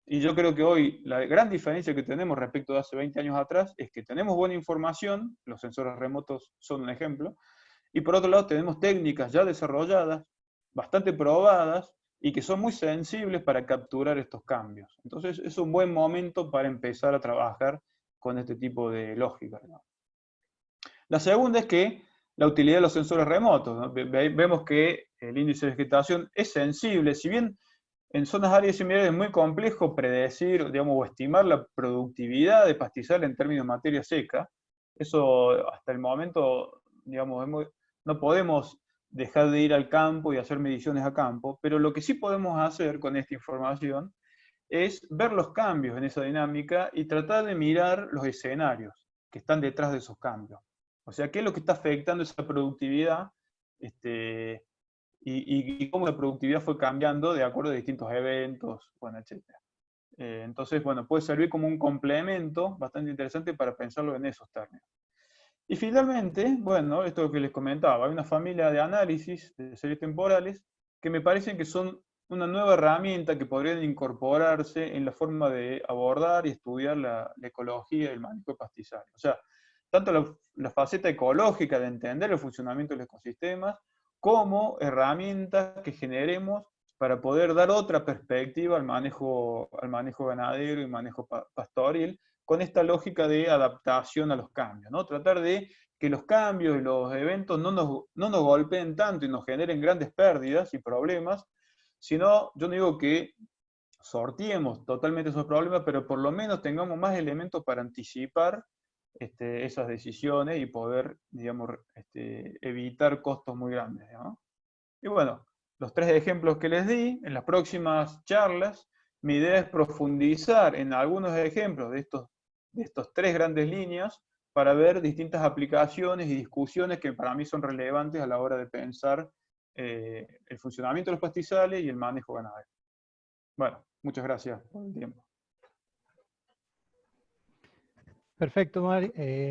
Y yo creo que hoy la gran diferencia que tenemos respecto de hace 20 años atrás es que tenemos buena información, los sensores remotos son un ejemplo, y por otro lado tenemos técnicas ya desarrolladas, bastante probadas, y que son muy sensibles para capturar estos cambios. Entonces es un buen momento para empezar a trabajar con este tipo de lógica, ¿no? La segunda es que la utilidad de los sensores remotos, ¿no? Vemos que el índice de vegetación es sensible, si bien en zonas áridas y semiáridas es muy complejo predecir, digamos, o estimar la productividad de pastizal en términos de materia seca. Eso hasta el momento, digamos, no podemos dejar de ir al campo y hacer mediciones a campo, pero lo que sí podemos hacer con esta información es ver los cambios en esa dinámica y tratar de mirar los escenarios que están detrás de esos cambios. O sea, qué es lo que está afectando esa productividad, y cómo la productividad fue cambiando de acuerdo a distintos eventos, bueno, etc. Entonces, bueno, puede servir como un complemento bastante interesante para pensarlo en esos términos. Y finalmente, bueno, esto es lo que les comentaba, hay una familia de análisis de series temporales que me parecen que son una nueva herramienta que podrían incorporarse en la forma de abordar y estudiar la ecología y el manejo de pastizales. O sea, tanto la faceta ecológica de entender el funcionamiento de los ecosistemas, como herramientas que generemos para poder dar otra perspectiva al manejo ganadero y manejo pastoril, con esta lógica de adaptación a los cambios, ¿no? Tratar de que los cambios y los eventos no nos golpeen tanto y nos generen grandes pérdidas y problemas, sino, yo no digo que sorteemos totalmente esos problemas, pero por lo menos tengamos más elementos para anticipar esas decisiones y poder, digamos, evitar costos muy grandes, ¿no? Y bueno, los 3 ejemplos que les di, en las próximas charlas, mi idea es profundizar en algunos ejemplos de estos 3 grandes líneas para ver distintas aplicaciones y discusiones que para mí son relevantes a la hora de pensar el funcionamiento de los pastizales y el manejo ganadero. Bueno, muchas gracias por el tiempo. Perfecto,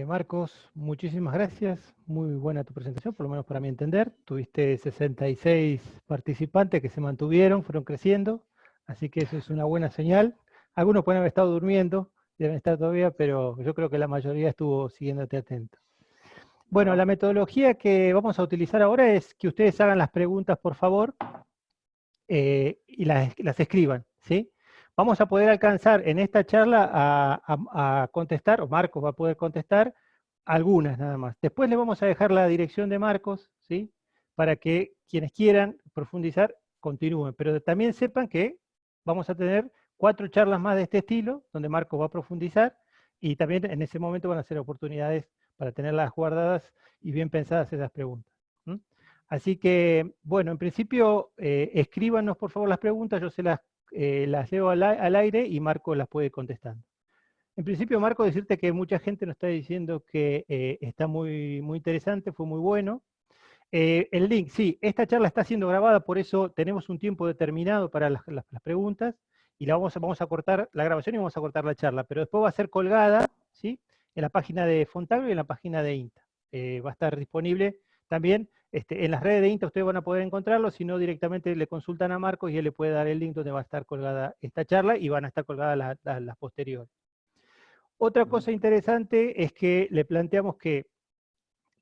Marcos, muchísimas gracias. Muy buena tu presentación, por lo menos para mi entender. Tuviste 66 participantes que se mantuvieron, fueron creciendo, así que eso es una buena señal. Algunos pueden haber estado durmiendo, deben estar todavía, pero yo creo que la mayoría estuvo siguiéndote atento. Bueno, la metodología que vamos a utilizar ahora es que ustedes hagan las preguntas, por favor, y las escriban, ¿sí? Vamos a poder alcanzar en esta charla a contestar, o Marcos va a poder contestar, algunas nada más. Después le vamos a dejar la dirección de Marcos, ¿sí? Para que quienes quieran profundizar continúen. Pero también sepan que vamos a tener 4 charlas más de este estilo, donde Marcos va a profundizar, y también en ese momento van a ser oportunidades para tenerlas guardadas y bien pensadas esas preguntas. ¿Mm? Así que, bueno, en principio, escríbanos por favor las preguntas, yo se las leo al aire y Marco las puede contestar. En principio, Marco, decirte que mucha gente nos está diciendo que está muy, muy interesante, fue muy bueno. El link, sí, esta charla está siendo grabada, por eso tenemos un tiempo determinado para las preguntas y vamos a cortar la grabación y vamos a cortar la charla, pero después va a ser colgada, ¿sí? En la página de Fontagro y en la página de INTA. Va a estar disponible también en las redes de INTA ustedes van a poder encontrarlo, si no directamente le consultan a Marcos y él le puede dar el link donde va a estar colgada esta charla y van a estar colgadas las posteriores. Otra cosa interesante es que le planteamos que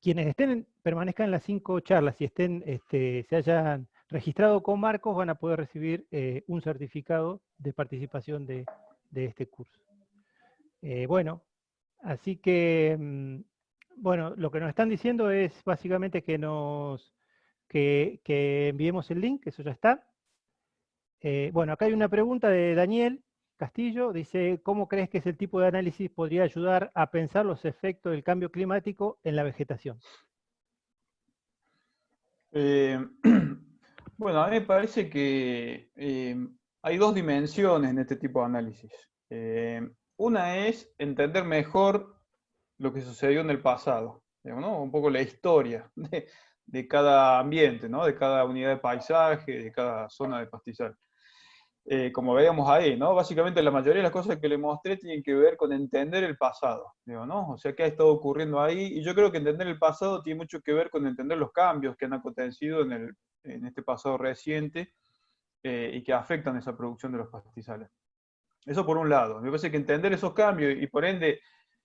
quienes permanezcan en las 5 charlas y se hayan registrado con Marcos van a poder recibir un certificado de participación de este curso. Bueno, así que, bueno, lo que nos están diciendo es básicamente que enviemos el link, eso ya está. Bueno, acá hay una pregunta de Daniel Castillo, dice, ¿cómo crees que ese tipo de análisis podría ayudar a pensar los efectos del cambio climático en la vegetación? Bueno, a mí me parece que hay dos dimensiones en este tipo de análisis. Una es entender mejor lo que sucedió en el pasado, digamos, ¿no? Un poco la historia de cada ambiente, ¿no? De cada unidad de paisaje, de cada zona de pastizal. Como veíamos ahí, ¿no? Básicamente la mayoría de las cosas que le mostré tienen que ver con entender el pasado, digo, ¿no? O sea, qué ha estado ocurriendo ahí, y yo creo que entender el pasado tiene mucho que ver con entender los cambios que han acontecido en este pasado reciente y que afectan esa producción de los pastizales. Eso por un lado. Me parece que entender esos cambios y por ende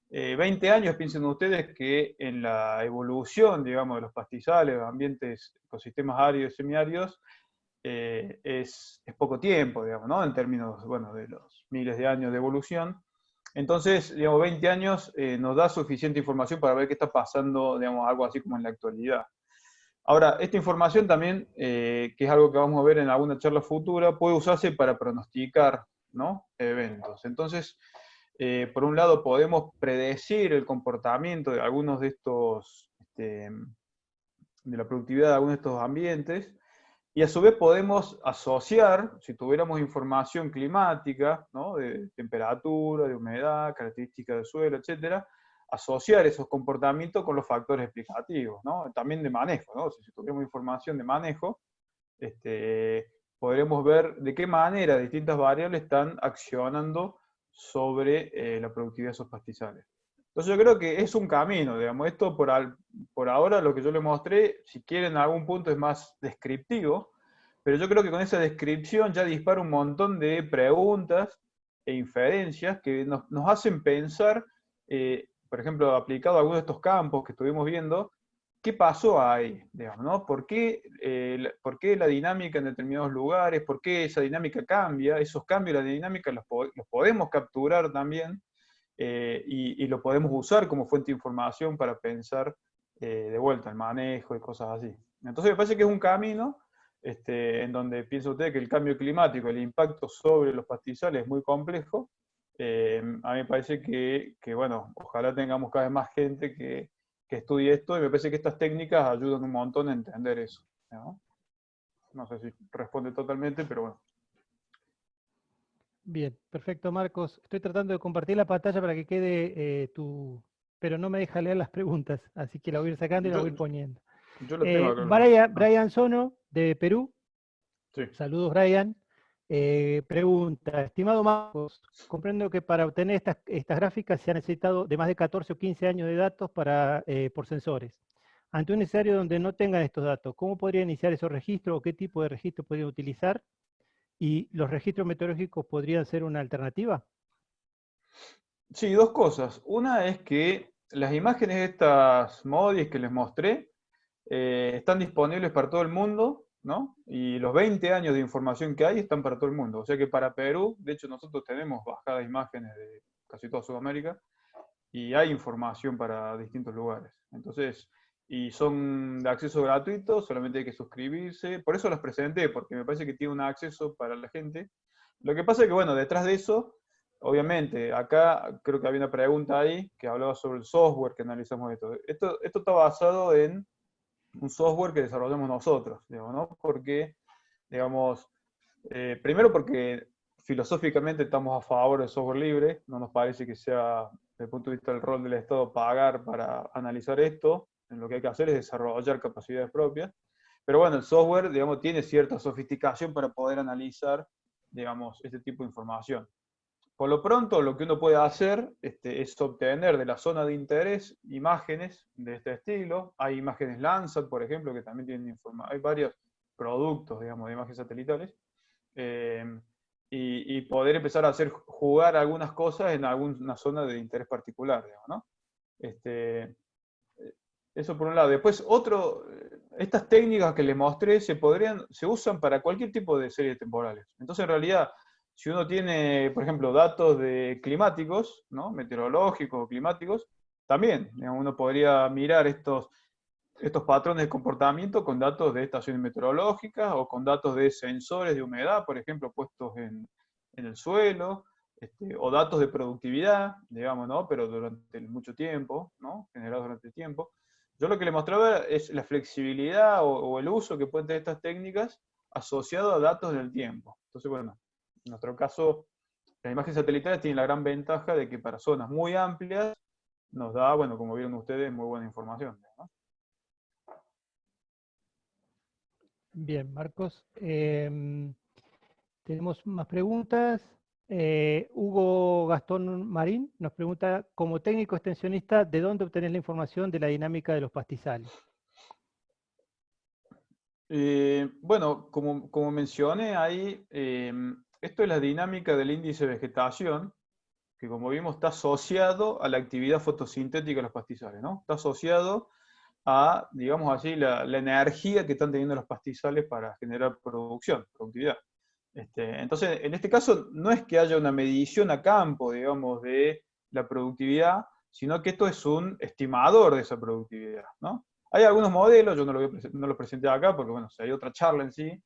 20 años, piensen ustedes que en la evolución, digamos, de los pastizales, ambientes, ecosistemas áridos y semiáridos, es poco tiempo, digamos, ¿no? En términos, bueno, de los miles de años de evolución. Entonces, digamos, 20 años nos da suficiente información para ver qué está pasando, digamos, algo así como en la actualidad. Ahora, esta información también, que es algo que vamos a ver en alguna charla futura, puede usarse para pronosticar, ¿no? Eventos. Entonces, por un lado, podemos predecir el comportamiento de algunos de estos, de la productividad de algunos de estos ambientes, y a su vez podemos asociar, si tuviéramos información climática, ¿no? De temperatura, de humedad, características del suelo, etcétera, asociar esos comportamientos con los factores explicativos, ¿no? También de manejo, ¿no? Si tuviéramos información de manejo, podremos ver de qué manera distintas variables están accionando sobre la productividad de esos pastizales. Entonces yo creo que es un camino, digamos, esto por ahora lo que yo le mostré, si quieren en algún punto es más descriptivo, pero yo creo que con esa descripción ya dispara un montón de preguntas e inferencias que nos hacen pensar, por ejemplo, aplicado a algunos de estos campos que estuvimos viendo, ¿qué pasó ahí? Digamos, ¿no? ¿Por qué la dinámica en determinados lugares? ¿Por qué esa dinámica cambia? Esos cambios de la dinámica los podemos capturar también y lo podemos usar como fuente de información para pensar de vuelta el manejo y cosas así. Entonces me parece que es un camino en donde piensa usted que el cambio climático, el impacto sobre los pastizales es muy complejo. A mí me parece bueno, ojalá tengamos cada vez más gente que estudie esto, y me parece que estas técnicas ayudan un montón a entender eso, ¿no? No sé si responde totalmente, pero bueno. Bien, perfecto, Marcos. Estoy tratando de compartir la pantalla para que quede pero no me deja leer las preguntas, así que la voy a ir sacando y la voy a ir poniendo. Yo lo tengo acá. Brian Sono, de Perú. Sí. Saludos, Brian. Pregunta, estimado Marcos, comprendo que para obtener estas gráficas se ha necesitado de más de 14 o 15 años de datos por sensores. Ante un escenario donde no tengan estos datos, ¿cómo podría iniciar esos registros o qué tipo de registro podrían utilizar? ¿Y los registros meteorológicos podrían ser una alternativa? Sí, dos cosas. Una es que las imágenes de estas MODIs que les mostré están disponibles para todo el mundo, ¿no? Y los 20 años de información que hay están para todo el mundo. O sea que para Perú, de hecho nosotros tenemos bajadas imágenes de casi toda Sudamérica y hay información para distintos lugares. Entonces, y son de acceso gratuito, solamente hay que suscribirse. Por eso las presenté, porque me parece que tiene un acceso para la gente. Lo que pasa es que, bueno, detrás de eso, obviamente, acá creo que había una pregunta ahí que hablaba sobre el software que analizamos esto. Esto está basado en un software que desarrollamos nosotros, digamos, ¿no? Porque, digamos, primero porque filosóficamente estamos a favor del software libre, no nos parece que sea, desde el punto de vista del rol del Estado, pagar para analizar esto. Lo que hay que hacer es desarrollar capacidades propias. Pero bueno, el software, digamos, tiene cierta sofisticación para poder analizar, digamos, este tipo de información. por lo pronto, lo que uno puede hacer es obtener de la zona de interés imágenes de este estilo. Hay imágenes Landsat, por ejemplo, que también tienen información. Hay varios productos, digamos, de imágenes satelitales. eh, y poder empezar a hacer jugar algunas cosas en alguna zona de interés particular, digamos, ¿no? Este, Eso por un lado. Después, estas técnicas que les mostré se usan para cualquier tipo de series temporales. Entonces, en realidad, si uno tiene, por ejemplo, datos de climáticos, ¿no? Meteorológicos o climáticos, también, digamos, uno podría mirar estos patrones de comportamiento con datos de estaciones meteorológicas o con datos de sensores de humedad, por ejemplo, puestos en el suelo, o datos de productividad, digamos, ¿no? Pero durante mucho tiempo, ¿no? Generados durante el tiempo. Yo lo que le mostraba es la flexibilidad o el uso que pueden tener estas técnicas asociado a datos del tiempo. Entonces, bueno, en nuestro caso, las imágenes satelitales tienen la gran ventaja de que para zonas muy amplias nos da, bueno, como vieron ustedes, muy buena información, ¿no? Bien, Marcos. Tenemos más preguntas. Hugo Gastón Marín nos pregunta, como técnico extensionista, ¿de dónde obtenés la información de la dinámica de los pastizales? Bueno, como mencioné ahí, esto es la dinámica del índice de vegetación, que como vimos está asociado a la actividad fotosintética de los pastizales, ¿no? Está asociado a, digamos así, la energía que están teniendo los pastizales para generar productividad. Entonces, en este caso, no es que haya una medición a campo, digamos, de la productividad, sino que esto es un estimador de esa productividad, ¿no? Hay algunos modelos, yo no lo presenté acá porque, bueno, hay otra charla en sí,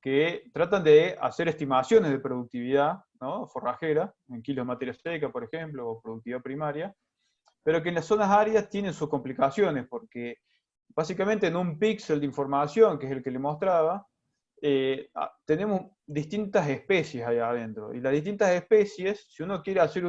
que tratan de hacer estimaciones de productividad, ¿no? Forrajera, en kilos de materia seca, por ejemplo, o productividad primaria, pero que en las zonas áridas tienen sus complicaciones, porque básicamente en un píxel de información, que es el que le mostraba, tenemos distintas especies allá adentro. Y las distintas especies, si uno quiere hacer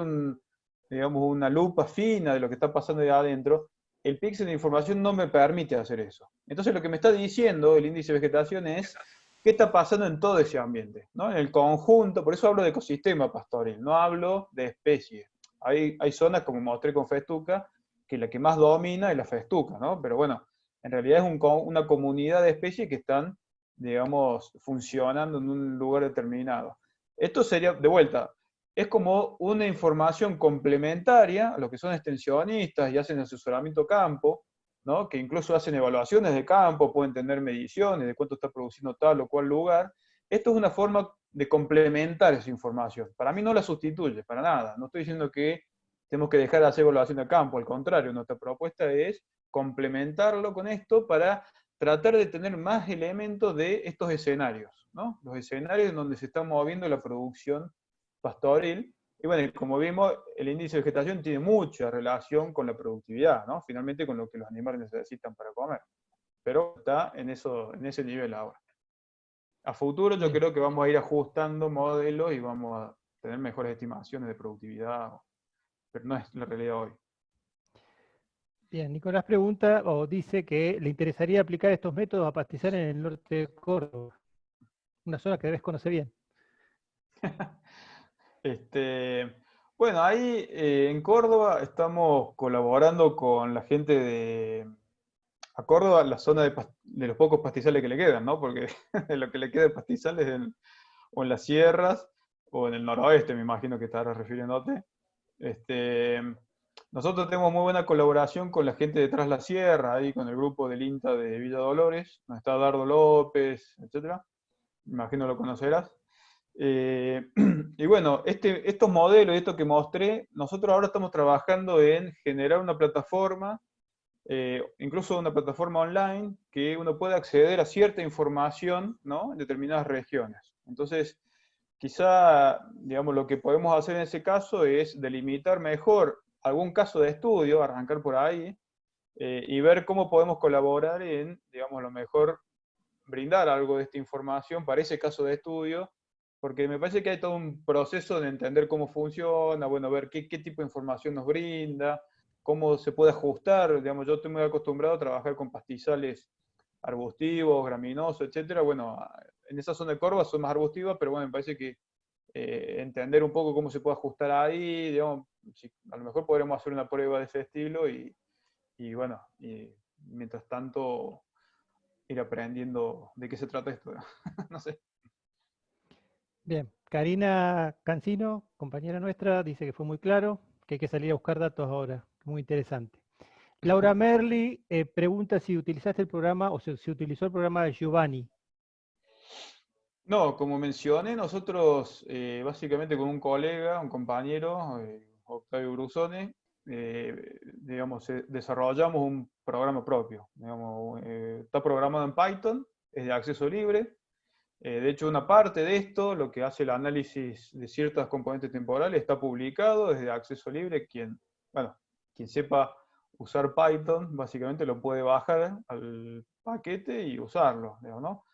digamos, una lupa fina de lo que está pasando allá adentro, el píxel de información no me permite hacer eso. Entonces lo que me está diciendo el índice de vegetación es qué está pasando en todo ese ambiente, ¿no? En el conjunto, por eso hablo de ecosistema pastoril, no hablo de especie. Hay zonas, como mostré con festuca, que la que más domina es la festuca, ¿no? Pero bueno, en realidad es una comunidad de especies que están, digamos, funcionando en un lugar determinado. Esto sería, de vuelta, es como una información complementaria a los que son extensionistas y hacen asesoramiento campo, ¿no? Que incluso hacen evaluaciones de campo, pueden tener mediciones de cuánto está produciendo tal o cual lugar. Esto es una forma de complementar esa información. Para mí no la sustituye, para nada. No estoy diciendo que tenemos que dejar de hacer evaluación de campo, al contrario, nuestra propuesta es complementarlo con esto para tratar de tener más elementos de estos escenarios, ¿no? Los escenarios en donde se está moviendo la producción pastoril. Y bueno, como vimos, el índice de vegetación tiene mucha relación con la productividad, ¿no? Finalmente con lo que los animales necesitan para comer. Pero está en ese nivel ahora. A futuro yo Bien, creo que vamos a ir ajustando modelos y vamos a tener mejores estimaciones de productividad, pero no es la realidad hoy. bien. Nicolás pregunta o dice que le interesaría aplicar estos métodos a pastizar en el norte de Córdoba, una zona que debes conocer bien. Este, bueno, ahí en Córdoba estamos colaborando con la gente a Córdoba, la zona de los pocos pastizales que le quedan, ¿no? Porque de lo que le queda de pastizales o en las sierras o en el noroeste, me imagino que estarás refiriéndote. Este, Nosotros tenemos muy buena colaboración con la gente de Tras la Sierra, ahí con el grupo del INTA de Villa Dolores, donde está Dardo López, etcétera. Imagino lo conocerás. Y bueno, estos modelos y esto que mostré, nosotros ahora estamos trabajando en generar una plataforma, incluso una plataforma online, que uno pueda acceder a cierta información, ¿no? En determinadas regiones. Entonces, quizá, digamos, lo que podemos hacer en ese caso es delimitar mejor algún caso de estudio, arrancar por ahí, y ver cómo podemos colaborar en, digamos, a lo mejor brindar algo de esta información para ese caso de estudio, porque me parece que hay todo un proceso de entender cómo funciona, bueno, ver qué tipo de información nos brinda, cómo se puede ajustar. Digamos, yo estoy muy acostumbrado a trabajar con pastizales arbustivos, graminosos, etcétera. Bueno, en esa zona de Córdoba son más arbustivas, pero bueno, me parece que entender un poco cómo se puede ajustar ahí, digamos, a lo mejor podremos hacer una prueba de ese estilo y bueno, y mientras tanto ir aprendiendo de qué se trata esto. No sé. Bien, Karina Cancino, compañera nuestra, dice que fue muy claro, que hay que salir a buscar datos ahora. Muy interesante. Laura Merli pregunta si utilizaste el programa o si utilizó el programa de Giovanni. No, como mencioné, nosotros básicamente con un colega, un compañero, Octavio Brusone, digamos, desarrollamos un programa propio. Digamos, está programado en Python, es de acceso libre. De hecho, una parte de esto, lo que hace el análisis de ciertas componentes temporales, está publicado, es de acceso libre. Bueno, quien sepa usar Python, básicamente lo puede bajar al paquete y usarlo, digamos, ¿no?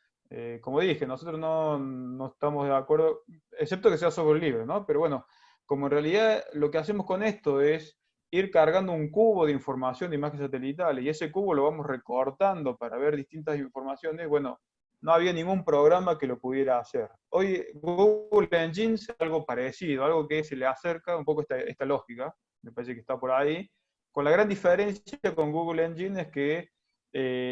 Como dije, nosotros no estamos de acuerdo, excepto que sea software libre, ¿no? Pero bueno, como en realidad lo que hacemos con esto es ir cargando un cubo de información de imágenes satelitales y ese cubo lo vamos recortando para ver distintas informaciones, bueno, no había ningún programa que lo pudiera hacer. Hoy Google Engine es algo parecido, algo que se le acerca un poco esta lógica, me parece que está por ahí, con la gran diferencia con Google Engine es que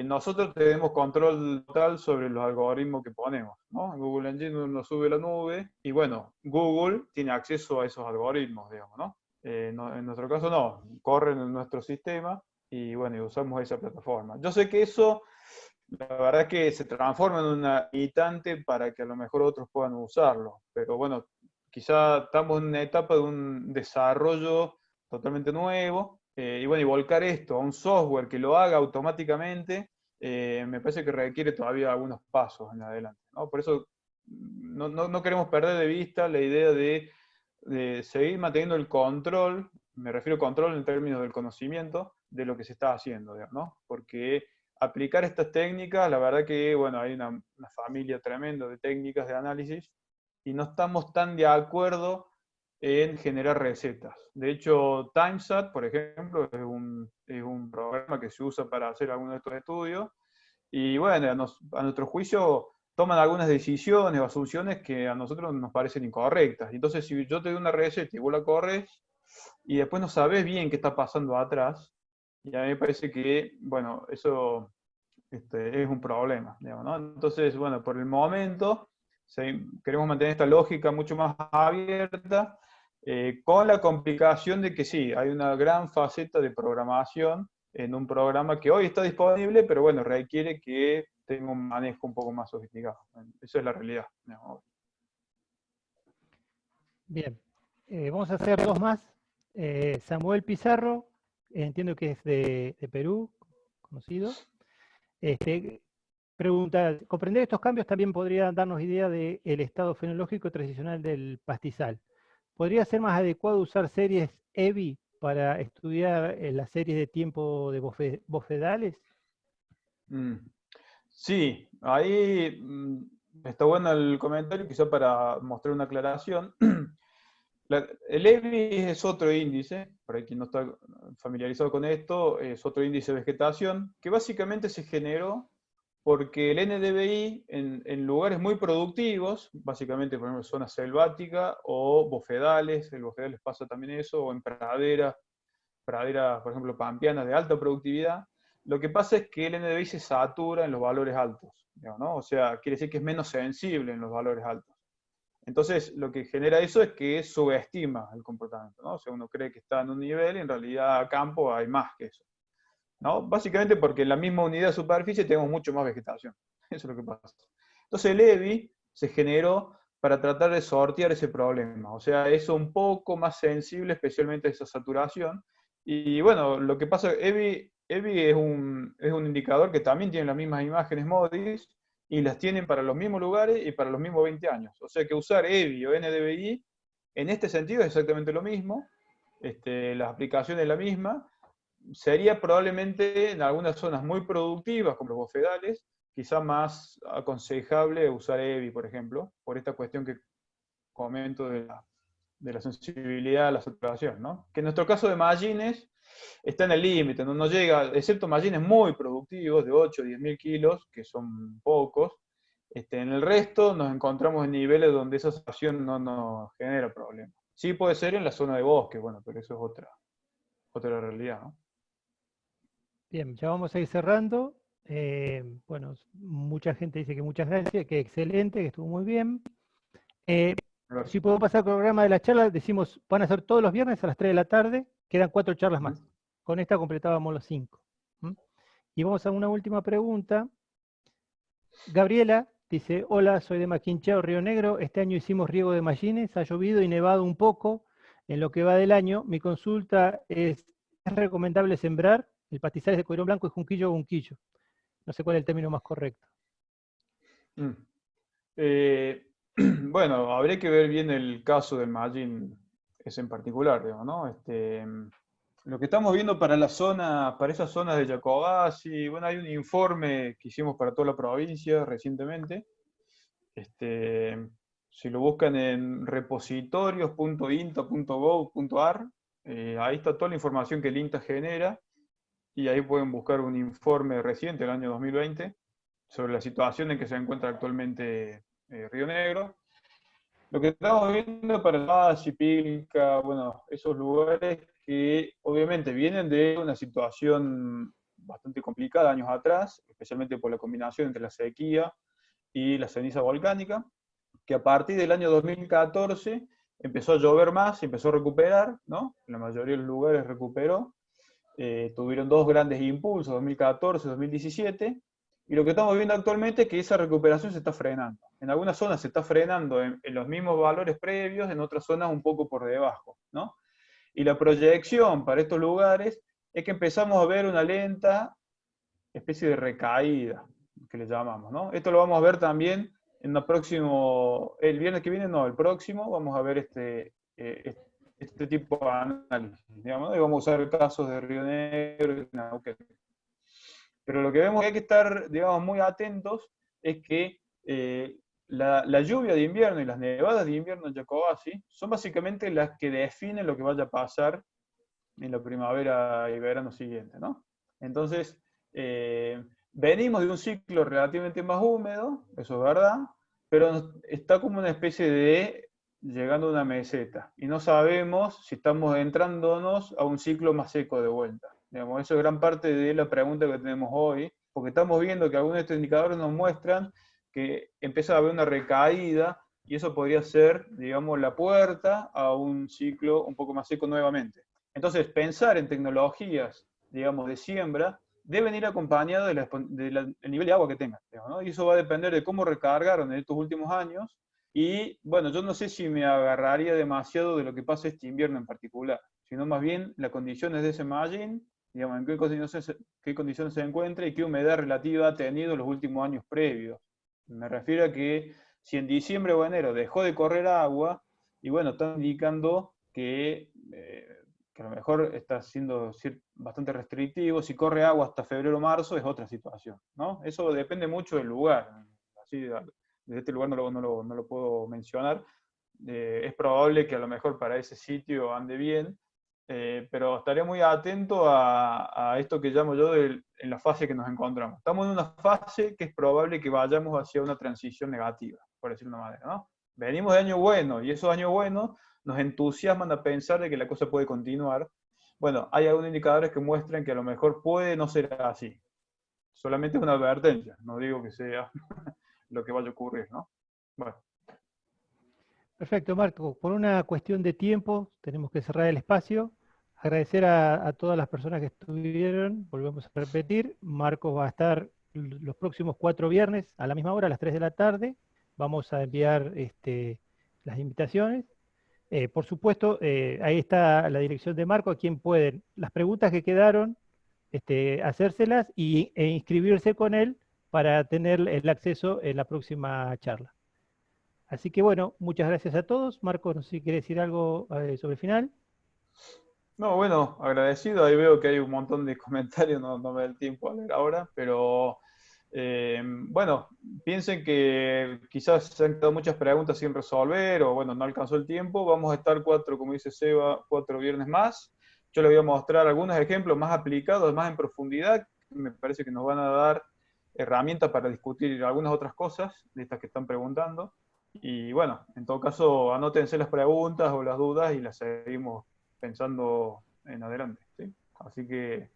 nosotros tenemos control total sobre los algoritmos que ponemos, ¿no? En Google Engine uno sube la nube y bueno, Google tiene acceso a esos algoritmos, digamos, ¿no? En nuestro caso no, corren en nuestro sistema y bueno, y usamos esa plataforma. Yo sé que eso, la verdad es que se transforma en una limitante para que a lo mejor otros puedan usarlo, pero bueno, quizá estamos en una etapa de un desarrollo totalmente nuevo, y bueno, y volcar esto a un software que lo haga automáticamente, me parece que requiere todavía algunos pasos en adelante, ¿no? Por eso no queremos perder de vista la idea de seguir manteniendo el control, me refiero a control en términos del conocimiento, de lo que se está haciendo, digamos, ¿no? Porque aplicar estas técnicas, la verdad que, bueno, hay una familia tremenda de técnicas de análisis y no estamos tan de acuerdo en generar recetas. De hecho, Timesat, por ejemplo, es un programa que se usa para hacer algunos de estos estudios y, bueno, a nuestro juicio toman algunas decisiones o asunciones que a nosotros nos parecen incorrectas. Entonces, si yo te doy una receta y vos la corres y después no sabes bien qué está pasando atrás, y a mí me parece que, bueno, eso es un problema, digamos, ¿no? Entonces, bueno, por el momento queremos mantener esta lógica mucho más abierta, con la complicación de que sí, hay una gran faceta de programación en un programa que hoy está disponible, pero bueno, requiere que tenga un manejo un poco más sofisticado. Esa es la realidad, digamos. Bien, vamos a hacer dos más. Samuel Pizarro, entiendo que es de Perú, conocido. Pregunta, ¿comprender estos cambios también podría darnos idea del estado fenológico transicional del pastizal? ¿Podría ser más adecuado usar series EBI para estudiar las series de tiempo de bofedales? Sí, ahí está bueno el comentario, quizá para mostrar una aclaración. El EBI es otro índice, para quien no está familiarizado con esto, es otro índice de vegetación, que básicamente se generó porque el NDVI en lugares muy productivos, básicamente por ejemplo zonas selváticas o bofedales, en bofedales pasa también eso, o en praderas, por ejemplo pampeanas de alta productividad, lo que pasa es que el NDVI se satura en los valores altos, digamos, ¿no? O sea, quiere decir que es menos sensible en los valores altos. Entonces, lo que genera eso es que subestima el comportamiento, ¿no? O sea, uno cree que está en un nivel y en realidad a campo hay más que eso, ¿no? Básicamente porque en la misma unidad de superficie tenemos mucho más vegetación. Eso es lo que pasa. Entonces el EBI se generó para tratar de sortear ese problema. O sea, es un poco más sensible, especialmente a esa saturación. Y bueno, lo que pasa, EBI es un indicador que también tiene las mismas imágenes MODIS y las tienen para los mismos lugares y para los mismos 20 años. O sea que usar EBI o NDVI en este sentido es exactamente lo mismo. La aplicación es la misma. Sería probablemente en algunas zonas muy productivas, como los bofedales, quizá más aconsejable usar EBI, por ejemplo, por esta cuestión que comento de la sensibilidad a la saturación, ¿no? Que en nuestro caso de mallines está en el límite, no llega, excepto mallines muy productivos, de 8 o 10 mil kilos, que son pocos, En el resto nos encontramos en niveles donde esa asociación no nos genera problemas. Sí puede ser en la zona de bosque, bueno, pero eso es otra realidad, ¿no? Bien, ya vamos a ir cerrando. Bueno, mucha gente dice que muchas gracias, que excelente, que estuvo muy bien. Si puedo pasar al programa de la charla, decimos, van a ser todos los viernes a las 3 de la tarde, quedan 4 charlas más. Con esta completábamos los 5. Y vamos a una última pregunta. Gabriela dice, hola, soy de Maquinchao, Río Negro. Este año hicimos riego de mallines, ha llovido y nevado un poco en lo que va del año. Mi consulta ¿es recomendable sembrar el pastizales de coirón blanco y junquillo o junquillo? No sé cuál es el término más correcto. Bueno, habría que ver bien el caso del mallín ese en particular, digamos, ¿no? Lo que estamos viendo para la zona, para esas zonas de Jacobasi, bueno, hay un informe que hicimos para toda la provincia recientemente. Si lo buscan en repositorios.inta.gov.ar, ahí está toda la información que el INTA genera, y ahí pueden buscar un informe reciente del año 2020 sobre la situación en que se encuentra actualmente Río Negro. Lo que estamos viendo para La Pilca, bueno, esos lugares que obviamente vienen de una situación bastante complicada años atrás, especialmente por la combinación entre la sequía y la ceniza volcánica, que a partir del año 2014 empezó a llover más, empezó a recuperar, ¿no? En la mayoría de los lugares recuperó. Tuvieron dos grandes impulsos, 2014 y 2017, y lo que estamos viendo actualmente es que esa recuperación se está frenando. En algunas zonas se está frenando en los mismos valores previos, en otras zonas un poco por debajo, ¿no? Y la proyección para estos lugares es que empezamos a ver una lenta especie de recaída, que le llamamos, ¿no? Esto lo vamos a ver también en el próximo, el viernes que viene, no, el próximo, vamos a ver este tipo de análisis, digamos, ¿no? Y vamos a usar casos de Río Negro y Neuquén. Pero lo que vemos que hay que estar, digamos, muy atentos es que la lluvia de invierno y las nevadas de invierno en Jacobasi son básicamente las que definen lo que vaya a pasar en la primavera y verano siguiente, ¿no? Entonces, venimos de un ciclo relativamente más húmedo, eso es verdad, pero está como una especie de llegando a una meseta, y no sabemos si estamos entrándonos a un ciclo más seco de vuelta. Digamos, eso es gran parte de la pregunta que tenemos hoy, porque estamos viendo que algunos de estos indicadores nos muestran que empieza a haber una recaída, y eso podría ser, digamos, la puerta a un ciclo un poco más seco nuevamente. Entonces, pensar en tecnologías, digamos, de siembra, deben ir acompañados del nivel de agua que tengan, digamos, ¿no? Y eso va a depender de cómo recargaron en estos últimos años. Y bueno, yo no sé si me agarraría demasiado de lo que pasa este invierno en particular, sino más bien las condiciones de ese mallín, digamos, en qué condiciones se encuentra y qué humedad relativa ha tenido los últimos años previos. Me refiero a que si en diciembre o enero dejó de correr agua, y bueno, están indicando que a lo mejor está siendo bastante restrictivo. Si corre agua hasta febrero o marzo es otra situación, ¿no? Eso depende mucho del lugar. Así, desde este lugar no lo puedo mencionar. Es probable que a lo mejor para ese sitio ande bien, pero estaré muy atento a esto que llamo yo en la fase que nos encontramos. Estamos en una fase que es probable que vayamos hacia una transición negativa, por decirlo de una manera, ¿no? Venimos de años buenos, y esos años buenos nos entusiasman a pensar de que la cosa puede continuar. Bueno, hay algunos indicadores que muestran que a lo mejor puede no ser así. Solamente es una advertencia, no digo que sea lo que vaya a ocurrir, ¿no? Bueno. Perfecto, Marco. Por una cuestión de tiempo, tenemos que cerrar el espacio. Agradecer a todas las personas que estuvieron. Volvemos a repetir. Marco va a estar los próximos 4 viernes a la misma hora, a las 3 de la tarde. Vamos a enviar las invitaciones. Por supuesto, ahí está la dirección de Marco, a quien pueden las preguntas que quedaron, hacérselas e inscribirse con él para tener el acceso en la próxima charla. Así que bueno, muchas gracias a todos. Marco, no sé si quiere decir algo sobre el final. No, bueno, agradecido. Ahí veo que hay un montón de comentarios, no me da el tiempo a leer ahora, pero bueno, piensen que quizás se han quedado muchas preguntas sin resolver, o bueno, no alcanzó el tiempo. Vamos a estar 4, como dice Seba, 4 viernes más. Yo les voy a mostrar algunos ejemplos más aplicados, más en profundidad, que me parece que nos van a dar herramienta para discutir algunas otras cosas de estas que están preguntando. Y bueno, en todo caso, anótense las preguntas o las dudas y las seguimos pensando en adelante, ¿sí? Así que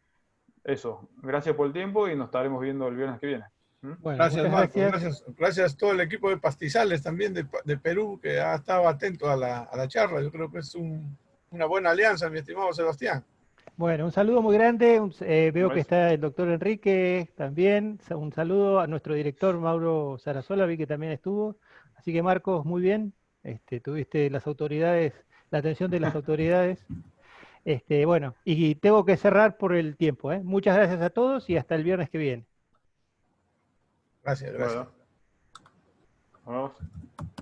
eso, gracias por el tiempo y nos estaremos viendo el viernes que viene. ¿Mm? Bueno, Gracias, muchas Marcos. gracias. Gracias a todo el equipo de Pastizales también de Perú que ha estado atento a la charla. Yo creo que es una buena alianza, mi estimado Sebastián. Bueno, un saludo muy grande. Veo que Gracias. está el doctor Enrique también. Un saludo a nuestro director Mauro Sarasola, vi que también estuvo. Así que Marcos, muy bien. Tuviste las autoridades, la atención de las autoridades. Bueno, y tengo que cerrar por el tiempo, ¿eh? Muchas gracias a todos y hasta el viernes que viene. Gracias, gracias. Bueno, vamos.